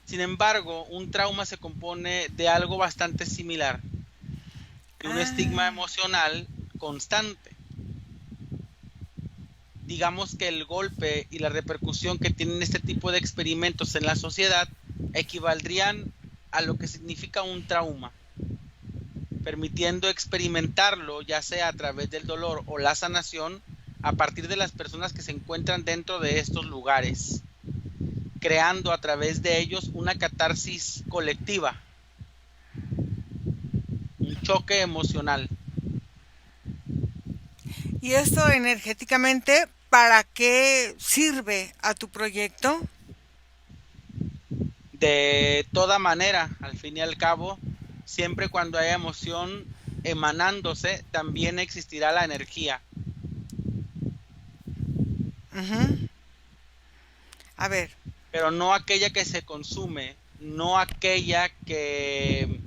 Sin embargo, un trauma se compone de algo bastante similar, de un estigma Ah, emocional constante. Digamos que el golpe y la repercusión que tienen este tipo de experimentos en la sociedad equivaldrían a lo que significa un trauma, permitiendo experimentarlo ya sea a través del dolor o la sanación a partir de las personas que se encuentran dentro de estos lugares, creando a través de ellos una catarsis colectiva, un choque emocional. ¿y esto energéticamente para qué sirve a tu proyecto? De toda manera, al fin y al cabo, siempre cuando haya emoción emanándose, también existirá la energía. Ujú. A ver, Pero no aquella que se consume, no aquella que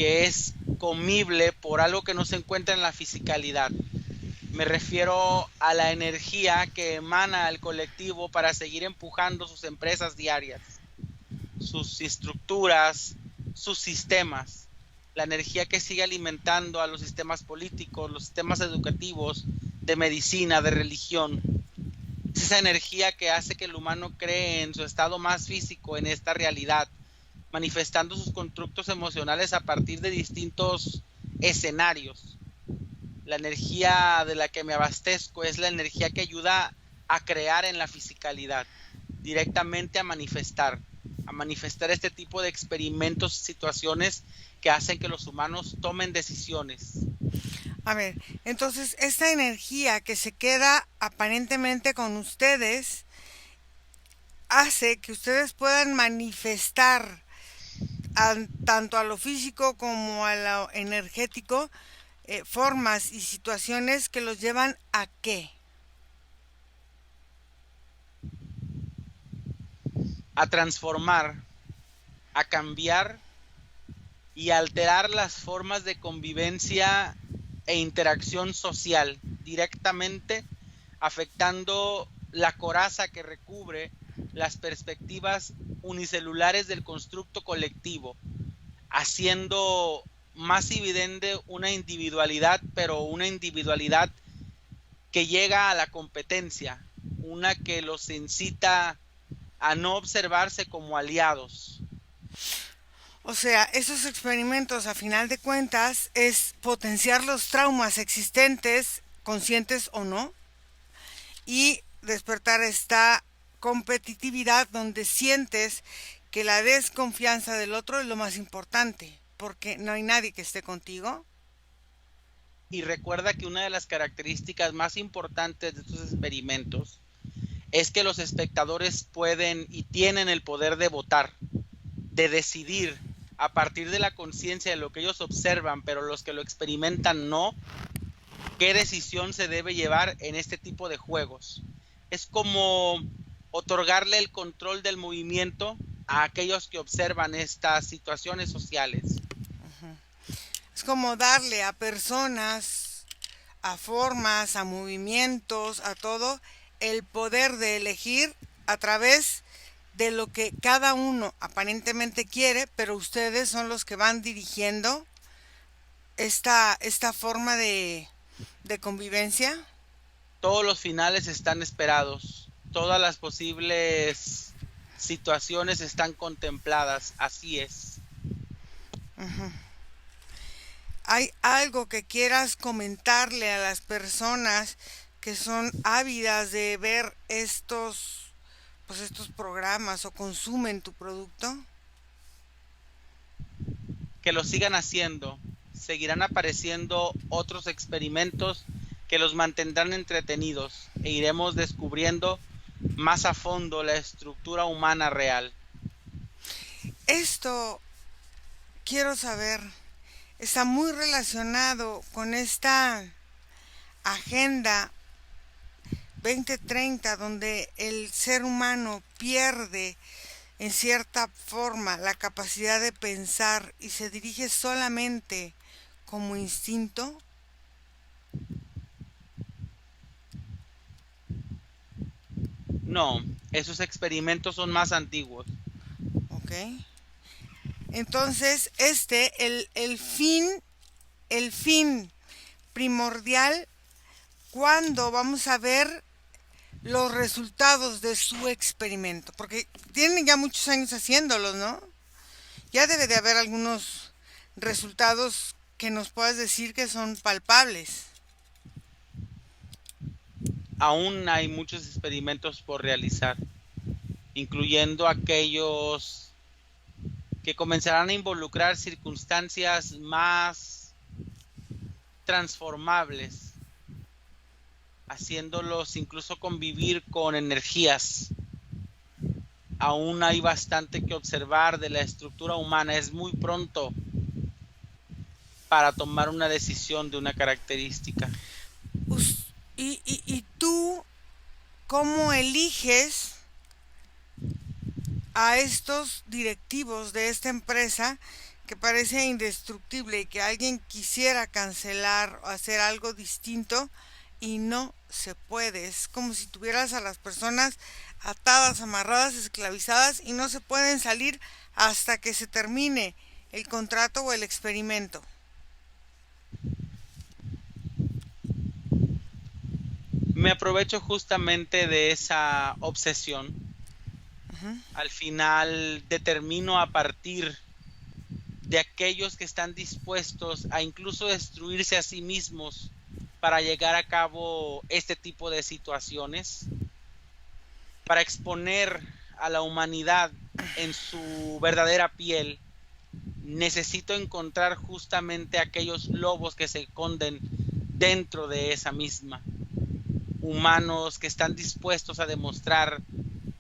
que es comible por algo que no se encuentra en la fisicalidad. Me refiero a la energía que emana al colectivo para seguir empujando sus empresas diarias, sus estructuras, sus sistemas. La energía que sigue alimentando a los sistemas políticos, los sistemas educativos, de medicina, de religión. Es esa energía que hace que el humano cree en su estado más físico, en esta realidad, manifestando sus constructos emocionales a partir de distintos escenarios. La energía de la que me abastezco es la energía que ayuda a crear en la fisicalidad, directamente a manifestar este tipo de experimentos, situaciones que hacen que los humanos tomen decisiones. A ver, entonces esta energía que se queda aparentemente con ustedes hace que ustedes puedan manifestar tanto a lo físico como a lo energético formas y situaciones que los llevan a qué. A transformar, a cambiar y a alterar las formas de convivencia e interacción social, directamente afectando la coraza que recubre las perspectivas unicelulares del constructo colectivo, haciendo más evidente una individualidad, pero una individualidad que llega a la competencia, una que los incita a no observarse como aliados. O sea, esos experimentos a final de cuentas es potenciar los traumas existentes, conscientes o no, y despertar esta competitividad donde sientes que la desconfianza del otro es lo más importante, porque no hay nadie que esté contigo. Y recuerda que una de las características más importantes de estos experimentos es que los espectadores pueden y tienen el poder de votar, de decidir a partir de la conciencia de lo que ellos observan, pero los que lo experimentan no, qué decisión se debe llevar en este tipo de juegos. Es como otorgarle el control del movimiento a aquellos que observan estas situaciones sociales. Es como darle a personas, a formas, a movimientos, a todo, el poder de elegir a través de lo que cada uno aparentemente quiere, pero ustedes son los que van dirigiendo esta forma de convivencia. Todos los finales están esperados, todas las posibles situaciones están contempladas, así es. Uh-huh. ¿Hay algo que quieras comentarle a las personas que son ávidas de ver estos programas o consumen tu producto? Que lo sigan haciendo. Seguirán apareciendo otros experimentos que los mantendrán entretenidos e iremos descubriendo más a fondo la estructura humana real. Esto, quiero saber, está muy relacionado con esta agenda 2030, donde el ser humano pierde en cierta forma la capacidad de pensar y se dirige solamente como instinto. No, esos experimentos son más antiguos. Ok. Entonces, el fin primordial, ¿cuándo vamos a ver los resultados de su experimento? Porque tienen ya muchos años haciéndolos, ¿no? Ya debe de haber algunos resultados que nos puedas decir que son palpables. Aún hay muchos experimentos por realizar, incluyendo aquellos que comenzarán a involucrar circunstancias más transformables, haciéndolos incluso convivir con energías. Aún hay bastante que observar de la estructura humana. Es muy pronto para tomar una decisión de una característica. ¿Y tú cómo eliges a estos directivos de esta empresa que parece indestructible y que alguien quisiera cancelar o hacer algo distinto y no se puede. Es como si tuvieras a las personas atadas, amarradas, esclavizadas y no se pueden salir hasta que se termine el contrato o el experimento. Me aprovecho justamente de esa obsesión. Al final determino a partir de aquellos que están dispuestos a incluso destruirse a sí mismos para llegar a cabo este tipo de situaciones, para exponer a la humanidad en su verdadera piel. Necesito encontrar justamente aquellos lobos que se esconden dentro de esa misma. Humanos que están dispuestos a demostrar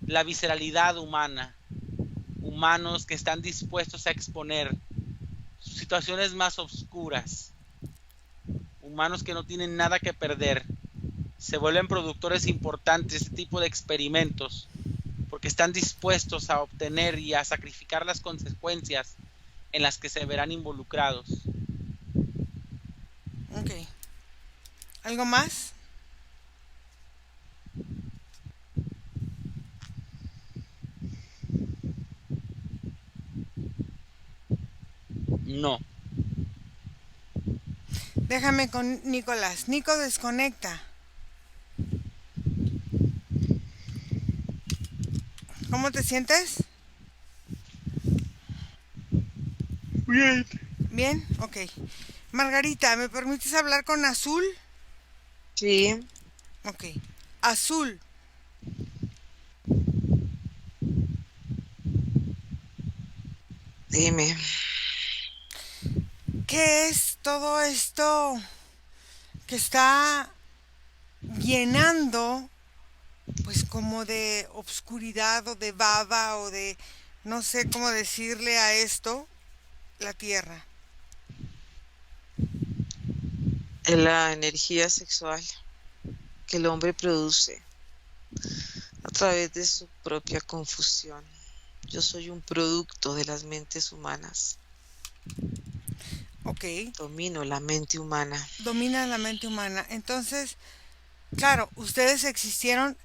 la visceralidad humana. Humanos que están dispuestos a exponer sus situaciones más oscuras. Humanos que no tienen nada que perder. Se vuelven productores importantes de este tipo de experimentos porque están dispuestos a obtener y a sacrificar las consecuencias en las que se verán involucrados. Ok. ¿Algo más? No. Déjame con Nicolás. Nico, desconecta. ¿Cómo te sientes? Bien. ¿Bien? Ok. Margarita, ¿me permites hablar con Azul? Sí, Ok. Azul, dime. ¿qué es todo esto que está llenando, pues como de obscuridad o de baba o de, no sé cómo decirle a esto, la Tierra? Es la energía sexual que el hombre produce a través de su propia confusión. Yo soy un producto de las mentes humanas. Ok. Domino la mente humana. Domina la mente humana. Entonces, claro, ustedes existieron.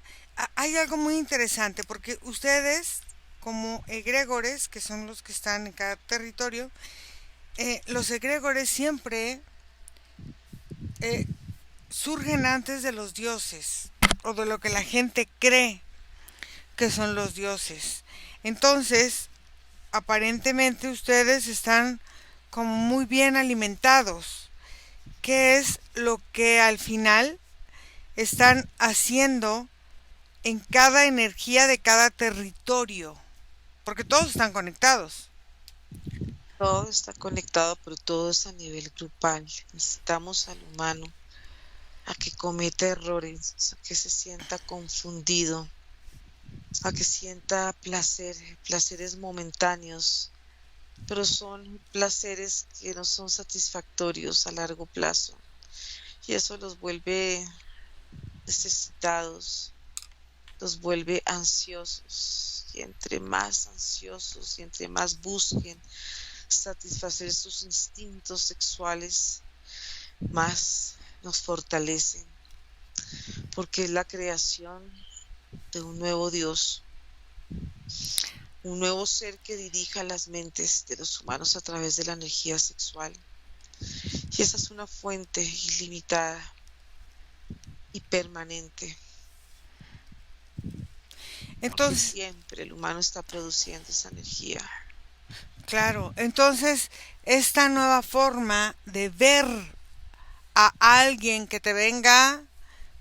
Hay algo muy interesante porque ustedes, como egregores, que son los que están en cada territorio, los egregores siempre eh, surgen antes de los dioses o de lo que la gente cree que son los dioses. Entonces, aparentemente ustedes están como muy bien alimentados. ¿Qué es lo que al final están haciendo en cada energía de cada territorio? Porque todos están conectados. Todo está conectado, pero todo es a nivel grupal. Necesitamos al humano a que cometa errores, a que se sienta confundido, a que sienta placeres momentáneos, pero son placeres que no son satisfactorios a largo plazo. Y eso los vuelve necesitados, los vuelve ansiosos. Y entre más ansiosos y entre más busquen satisfacer sus instintos sexuales, más nos fortalecen, porque es la creación de un nuevo Dios, un nuevo ser que dirija las mentes de los humanos a través de la energía sexual. Y esa es una fuente ilimitada y permanente. Entonces, siempre el humano está produciendo esa energía. Claro, entonces esta nueva forma de ver a alguien que te venga,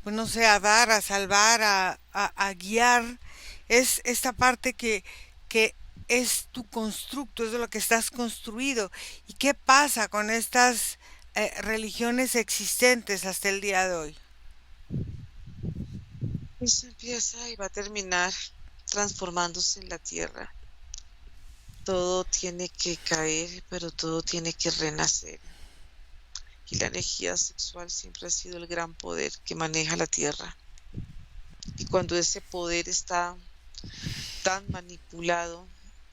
pues no sé, a dar, a salvar, a guiar, es esta parte que es tu constructo, es de lo que estás construido. ¿Y qué pasa con estas religiones existentes hasta el día de hoy? Pues empieza y va a terminar transformándose en la tierra. Todo tiene que caer, pero todo tiene que renacer. Y la energía sexual siempre ha sido el gran poder que maneja la tierra. Y cuando ese poder está tan manipulado,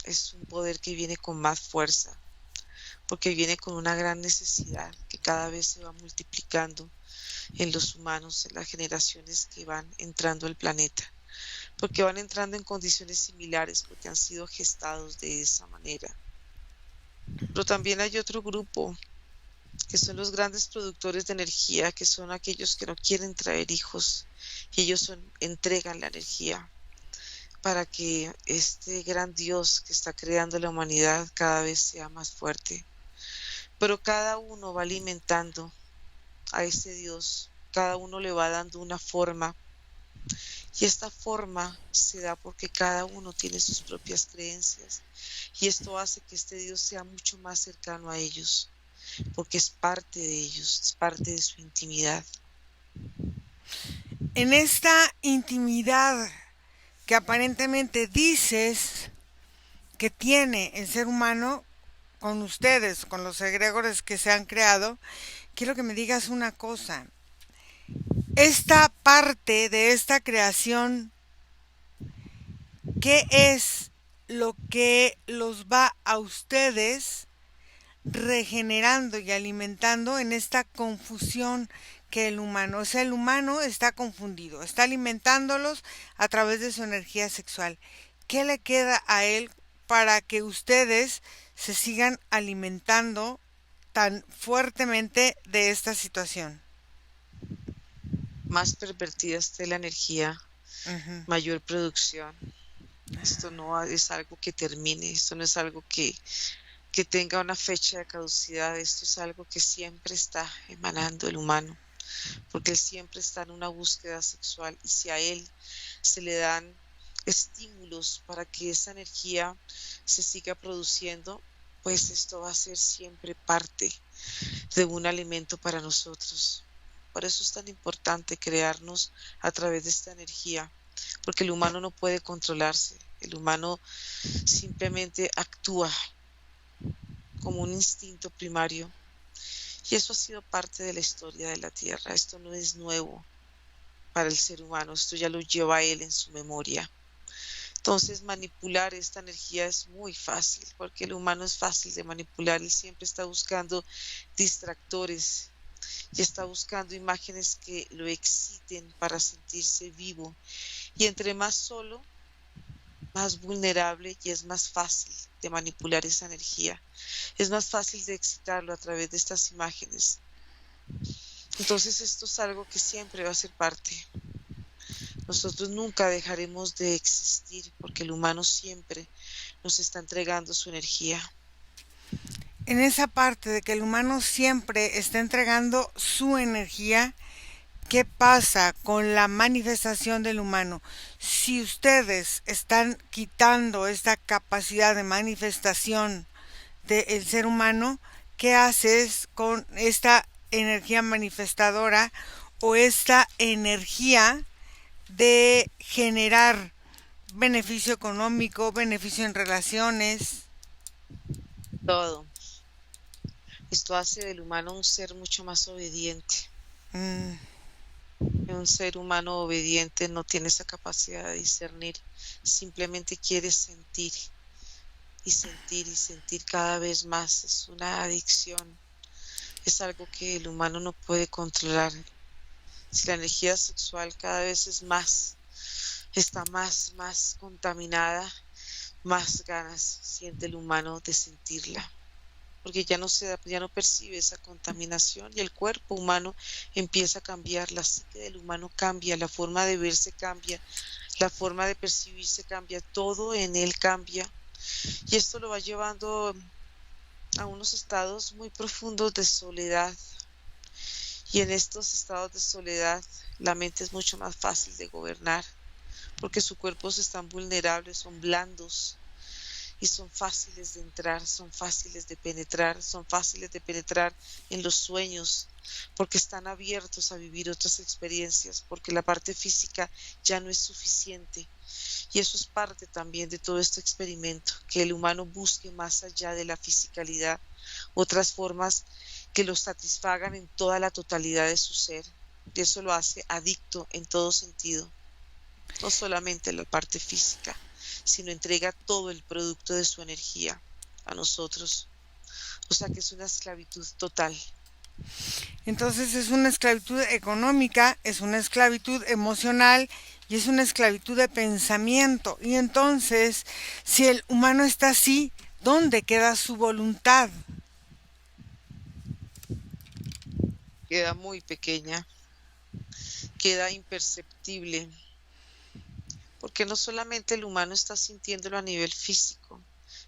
es un poder que viene con más fuerza. porque viene con una gran necesidad que cada vez se va multiplicando en los humanos, en las generaciones que van entrando al planeta, porque van entrando en condiciones similares, porque han sido gestados de esa manera. Pero también hay otro grupo, que son los grandes productores de energía, que son aquellos que no quieren traer hijos, y ellos entregan la energía para que este gran Dios que está creando la humanidad cada vez sea más fuerte. Pero cada uno va alimentando a ese Dios, cada uno le va dando una forma, y esta forma se da porque cada uno tiene sus propias creencias, y esto hace que este Dios sea mucho más cercano a ellos, porque es parte de ellos, es parte de su intimidad. En esta intimidad que aparentemente dices que tiene el ser humano con ustedes, con los egregores que se han creado, quiero que me digas una cosa. Esta parte de esta creación, ¿qué es lo que los va a ustedes regenerando y alimentando en esta confusión que el humano, o sea, el humano está confundido, está alimentándolos a través de su energía sexual? ¿Qué le queda a él para que ustedes se sigan alimentando tan fuertemente de esta situación? Más pervertida esté la energía, mayor producción. Esto no es algo que termine, esto no es algo que tenga una fecha de caducidad, esto es algo que siempre está emanando el humano, porque él siempre está en una búsqueda sexual, y si a él se le dan estímulos para que esa energía se siga produciendo, pues esto va a ser siempre parte de un alimento para nosotros. Por eso es tan importante crearnos a través de esta energía, porque el humano no puede controlarse, el humano simplemente actúa como un instinto primario, y eso ha sido parte de la historia de la Tierra. Esto no es nuevo para el ser humano, esto ya lo lleva él en su memoria. Entonces manipular esta energía es muy fácil, porque el humano es fácil de manipular, él siempre está buscando distractores y está buscando imágenes que lo exciten para sentirse vivo, y entre más solo, más vulnerable, y es más fácil de manipular esa energía, es más fácil de excitarlo a través de estas imágenes. Entonces esto es algo que siempre va a ser parte. Nosotros nunca dejaremos de existir, porque el humano siempre nos está entregando su energía. En esa parte de que el humano siempre está entregando su energía, ¿qué pasa con la manifestación del humano? Si ustedes están quitando esta capacidad de manifestación del ser humano, ¿qué haces con esta energía manifestadora o esta energía de generar beneficio económico, beneficio en relaciones? Todo. Esto hace del humano un ser mucho más obediente. Un ser humano obediente no tiene esa capacidad de discernir, simplemente quiere sentir y sentir y sentir cada vez más. Es una adicción, es algo que el humano no puede controlar. Si la energía sexual cada vez es más, está más contaminada, más ganas siente el humano de sentirla, porque ya no percibe esa contaminación, y el cuerpo humano empieza a cambiar, la psique del humano cambia, la forma de verse cambia, la forma de percibirse cambia, todo en él cambia, y esto lo va llevando a unos estados muy profundos de soledad, y en estos estados de soledad la mente es mucho más fácil de gobernar, porque sus cuerpos están vulnerables, son blandos, y son fáciles de entrar, son fáciles de penetrar, son fáciles de penetrar en los sueños, porque están abiertos a vivir otras experiencias, porque la parte física ya no es suficiente. Y eso es parte también de todo este experimento, que el humano busque más allá de la fisicalidad otras formas que lo satisfagan en toda la totalidad de su ser. Y eso lo hace adicto en todo sentido, no solamente en la parte física, sino entrega todo el producto de su energía a nosotros. O sea que es una esclavitud total. Entonces es una esclavitud económica, es una esclavitud emocional y es una esclavitud de pensamiento. Y entonces, si el humano está así, ¿dónde queda su voluntad? Queda muy pequeña, queda imperceptible, porque no solamente el humano está sintiéndolo a nivel físico,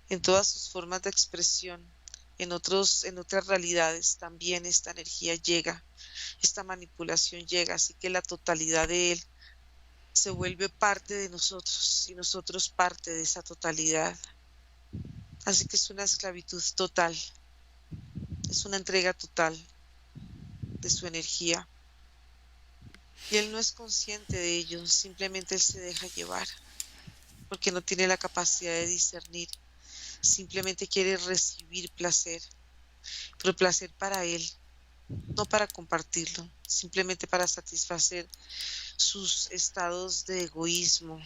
en todas sus formas de expresión, en otras realidades también esta energía llega, esta manipulación llega, así que la totalidad de él se vuelve parte de nosotros y nosotros parte de esa totalidad. Así que es una esclavitud total, es una entrega total de su energía. Y él no es consciente de ello, simplemente él se deja llevar, porque no tiene la capacidad de discernir, simplemente quiere recibir placer, pero placer para él, no para compartirlo, simplemente para satisfacer sus estados de egoísmo,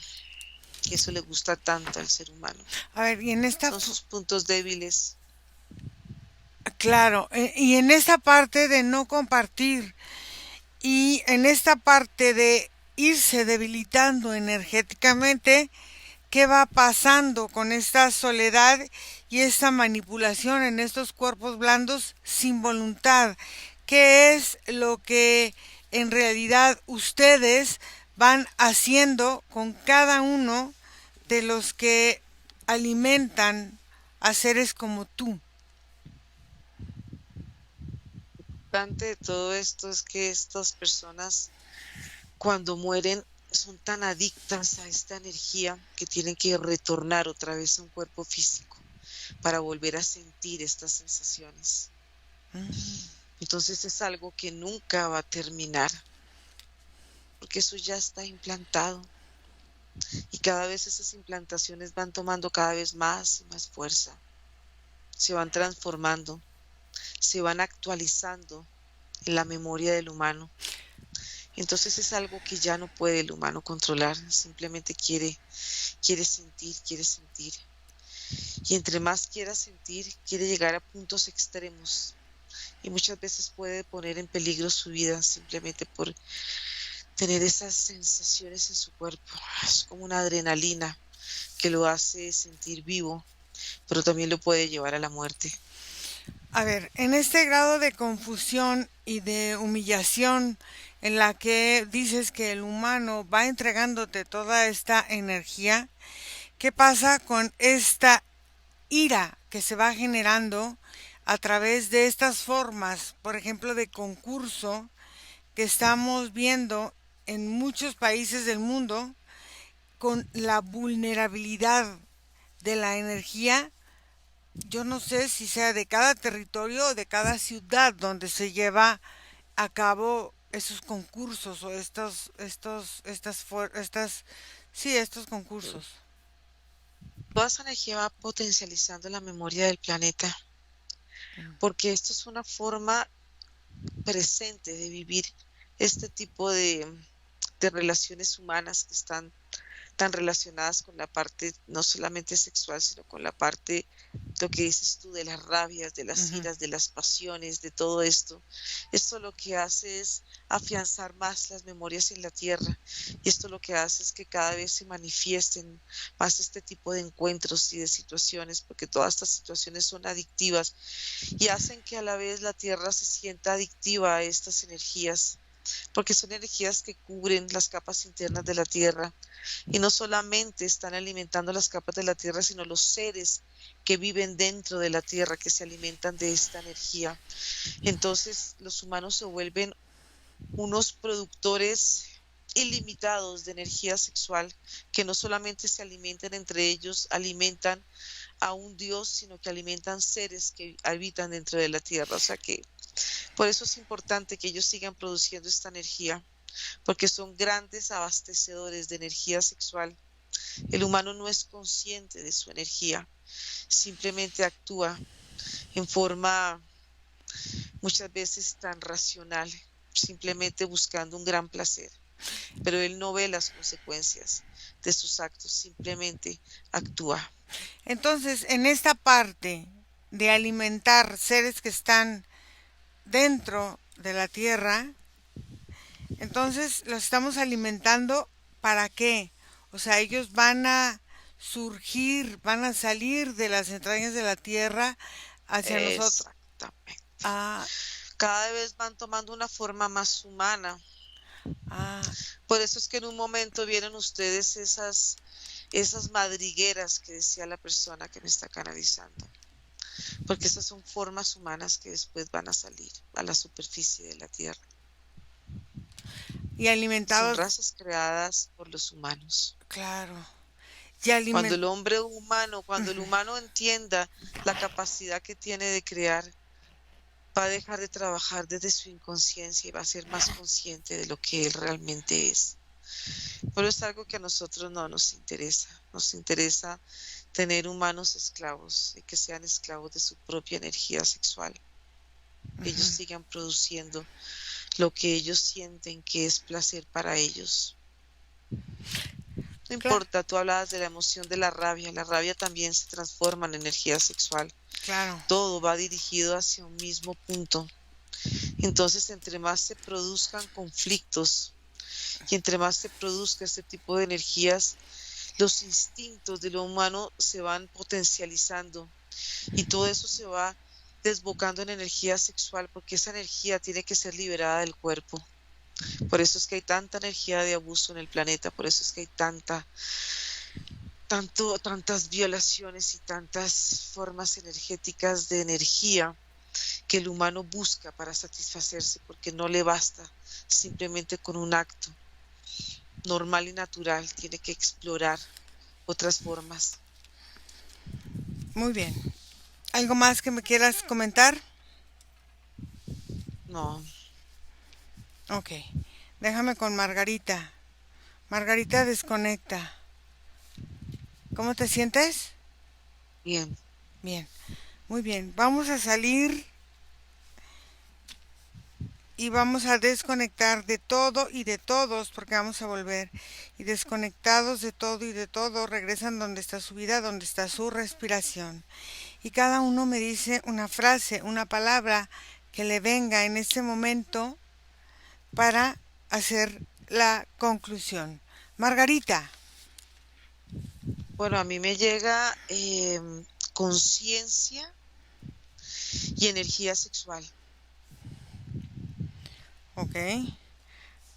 que eso le gusta tanto al ser humano. A ver, y en esta, Son sus puntos débiles. claro, y en esta parte de no compartir y en esta parte de irse debilitando energéticamente, ¿qué va pasando con esta soledad y esta manipulación en estos cuerpos blandos sin voluntad? ¿Qué es lo que en realidad ustedes van haciendo con cada uno de los que alimentan a seres como tú? Importante de todo esto es que estas personas cuando mueren son tan adictas a esta energía que tienen que retornar otra vez a un cuerpo físico para volver a sentir estas sensaciones. Entonces es algo que nunca va a terminar, porque eso ya está implantado. Y cada vez esas implantaciones van tomando cada vez más y más fuerza, se van transformando, se van actualizando en la memoria del humano. Entonces es algo que ya no puede el humano controlar, simplemente quiere sentir, quiere sentir. Y entre más quiera sentir, quiere llegar a puntos extremos. Y muchas veces puede poner en peligro su vida simplemente por tener esas sensaciones en su cuerpo. Es como una adrenalina que lo hace sentir vivo, pero también lo puede llevar a la muerte. A ver, en este grado de confusión y de humillación en la que dices que el humano va entregándote toda esta energía, ¿qué pasa con esta ira que se va generando a través de estas formas, por ejemplo, de concurso que estamos viendo en muchos países del mundo con la vulnerabilidad de la energía? Yo no sé si sea de cada territorio o de cada ciudad donde se lleva a cabo esos concursos o estos concursos. Toda esa energía va potencializando la memoria del planeta, porque esto es una forma presente de vivir este tipo de relaciones humanas que están tan relacionadas con la parte no solamente sexual, sino con la parte, lo que dices tú, de las rabias, de las iras, de las pasiones, de todo esto. Esto lo que hace es afianzar más las memorias en la tierra, y esto lo que hace es que cada vez se manifiesten más este tipo de encuentros y de situaciones, porque todas estas situaciones son adictivas y hacen que a la vez la tierra se sienta adictiva a estas energías, porque son energías que cubren las capas internas de la tierra y no solamente están alimentando las capas de la tierra, sino los seres que viven dentro de la tierra, que se alimentan de esta energía. Entonces los humanos se vuelven unos productores ilimitados de energía sexual, que no solamente se alimentan entre ellos, alimentan a un Dios, sino que alimentan seres que habitan dentro de la tierra. O sea que por eso es importante que ellos sigan produciendo esta energía, porque son grandes abastecedores de energía sexual. El humano no es consciente de su energía, simplemente actúa en forma muchas veces tan racional, simplemente buscando un gran placer, pero él no ve las consecuencias de sus actos, simplemente actúa. Entonces, en esta parte de alimentar seres que están dentro de la tierra, entonces los estamos alimentando ¿para qué? O sea, ellos van a surgir, van a salir de las entrañas de la tierra hacia nosotros. Exactamente. Ah, Cada vez van tomando una forma más humana. ah, Por eso es que en un momento vieron ustedes esas madrigueras que decía la persona que me está canalizando. Porque esas son formas humanas que después van a salir a la superficie de la tierra. y Son alimentados, razas creadas por los humanos. claro, y Cuando el humano entienda la capacidad que tiene de crear, va a dejar de trabajar desde su inconsciencia y va a ser más consciente de lo que él realmente es. Pero es algo que a nosotros no nos interesa. Nos interesa tener humanos esclavos y que sean esclavos de su propia energía sexual. Que ellos sigan produciendo lo que ellos sienten que es placer para ellos. No importa, tú hablabas de la emoción de la rabia también se transforma en energía sexual. claro, Todo va dirigido hacia un mismo punto. Entonces, entre más se produzcan conflictos y entre más se produzca este tipo de energías, los instintos de lo humano se van potencializando y todo eso se va desbocando en energía sexual porque esa energía tiene que ser liberada del cuerpo. Por eso es que hay tanta energía de abuso en el planeta, por eso es que hay tantas violaciones y tantas formas energéticas de energía que el humano busca para satisfacerse, porque no le basta simplemente con un acto normal y natural, tiene que explorar otras formas. muy bien. ¿Algo más que me quieras comentar? No, Ok, déjame con Margarita. Margarita, desconecta. ¿Cómo te sientes? bien. Bien, muy bien. Vamos a salir y vamos a desconectar de todo y de todos, porque vamos a volver. Y desconectados de todo y de todo, regresan donde está su vida, donde está su respiración. Y cada uno me dice una frase, una palabra que le venga en este momento para hacer la conclusión. Margarita. Bueno, a mí me llega conciencia y energía sexual. Ok.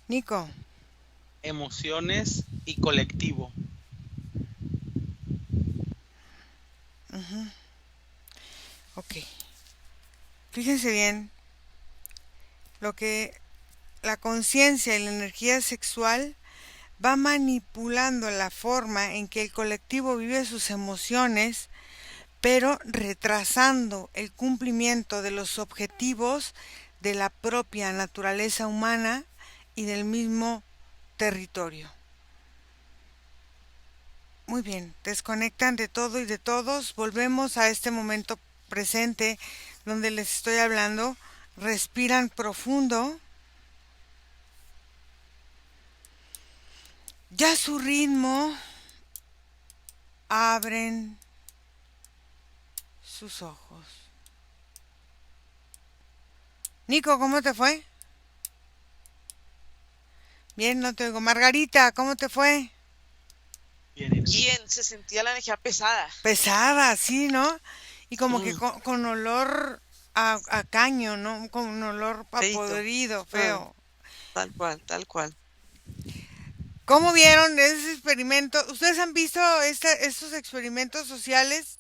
Nico. Emociones y colectivo. Ok. Fíjense bien lo que la conciencia y la energía sexual va manipulando la forma en que el colectivo vive sus emociones, pero retrasando el cumplimiento de los objetivos de la propia naturaleza humana y del mismo territorio. Muy bien, desconectan de todo y de todos, volvemos a este momento presente donde les estoy hablando, respiran profundo, ya a su ritmo, abren sus ojos. Nico, ¿cómo te fue? Bien, no te oigo. Margarita, ¿cómo te fue? Bien, se sentía la energía pesada. Pesada, sí, ¿no? Y como que con olor a caño, ¿no? Con un olor a Feito. podrido, feo. Tal cual, tal cual. ¿Cómo vieron ese experimento? ¿Ustedes han visto estos experimentos sociales?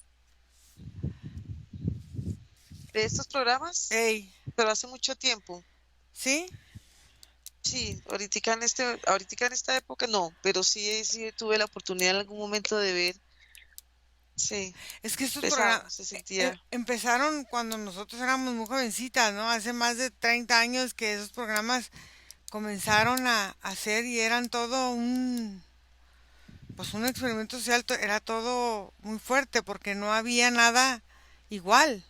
De estos programas, Ey, pero hace mucho tiempo. ¿sí? Sí, ahorita en esta época no, pero sí tuve la oportunidad en algún momento de ver. Sí, Es que estos pesado, programas se sentía. empezaron cuando nosotros éramos muy jovencitas, ¿no? Hace más de 30 años que esos programas comenzaron a hacer y eran todo pues un experimento social, era todo muy fuerte porque no había nada igual,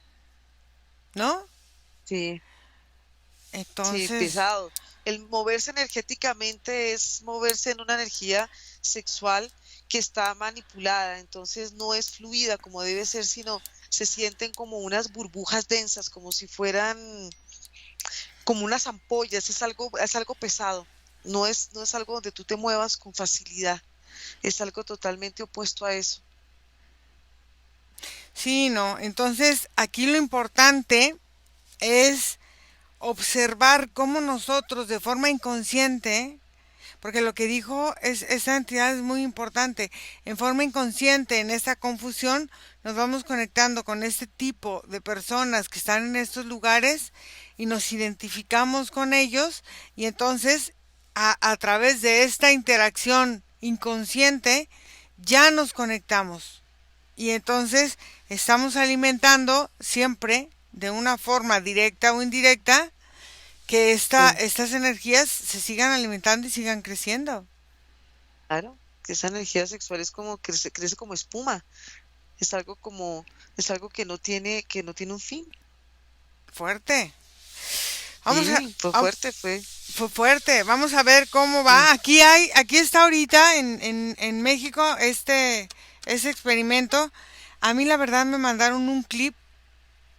¿no? Sí, sí, Entonces, pesado. El moverse energéticamente es moverse en una energía sexual que está manipulada, entonces no es fluida como debe ser, sino se sienten como unas burbujas densas, como si fueran como unas ampollas, es algo pesado. No es algo donde tú te muevas con facilidad, es algo totalmente opuesto a eso. Sí, no. Entonces, aquí lo importante es observar cómo nosotros de forma inconsciente, porque lo que dijo esa entidad es muy importante, en forma inconsciente, en esta confusión, nos vamos conectando con este tipo de personas que están en estos lugares y nos identificamos con ellos y entonces a través de esta interacción inconsciente ya nos conectamos y entonces estamos alimentando siempre de una forma directa o indirecta que Sí, estas energías se sigan alimentando y sigan creciendo. claro, que esa energía sexual es como crece como espuma, es algo como, es algo que no tiene un fin. Fuerte. Vamos a, Sí, fue am- fuerte, fue. fue fuerte. Vamos a ver cómo Sí, va. Aquí está ahorita en México este experimento. A mí la verdad me mandaron un clip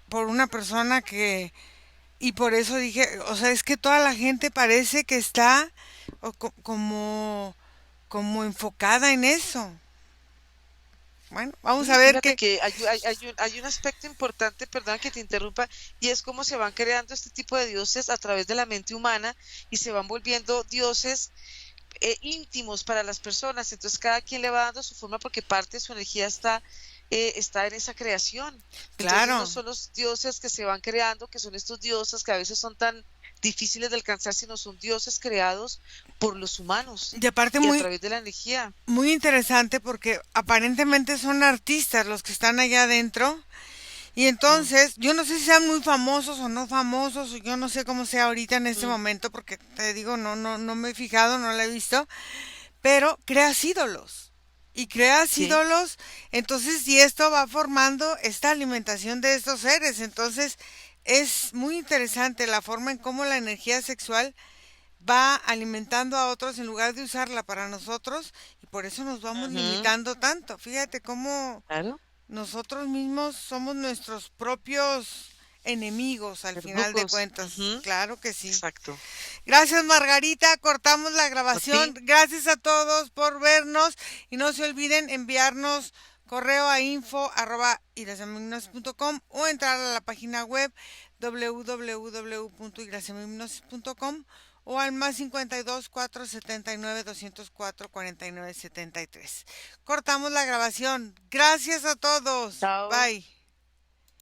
por una persona que y por eso dije, o sea, es que toda la gente parece que está como enfocada en eso. Bueno, vamos a sí, ver fíjate qué. que hay un aspecto importante, perdón que te interrumpa, y es cómo se van creando este tipo de dioses a través de la mente humana y se van volviendo dioses íntimos para las personas. Entonces cada quien le va dando su forma porque parte de su energía está en esa creación. Entonces no Claro. son los dioses que se van creando, que son estos dioses que a veces son tan difíciles de alcanzar, sino son dioses creados por los humanos Y aparte y a muy, través de la energía. muy interesante porque aparentemente son artistas los que están allá adentro. Y Mm, entonces, yo no sé si sean muy famosos o no famosos, o yo no sé cómo sea ahorita en este mm, momento, porque te digo, no me he fijado, no la he visto, pero creas ídolos. Y creas sí, ídolos, entonces, y esto va formando esta alimentación de estos seres. Entonces, es muy interesante la forma en cómo la energía sexual va alimentando a otros en lugar de usarla para nosotros, y por eso nos vamos ujú, limitando tanto. Fíjate cómo claro, nosotros mismos somos nuestros propios enemigos al final de verdugos, cuentas. ujú, Claro que sí. exacto. Gracias Margarita, cortamos la A ti, grabación. Gracias a todos por vernos y no se olviden enviarnos correo a info@irasemignosis.com o entrar a la página web www.irasemignosis.com o al más 52 479 204 49 73. Cortamos la grabación. Gracias a todos. chao. Bye.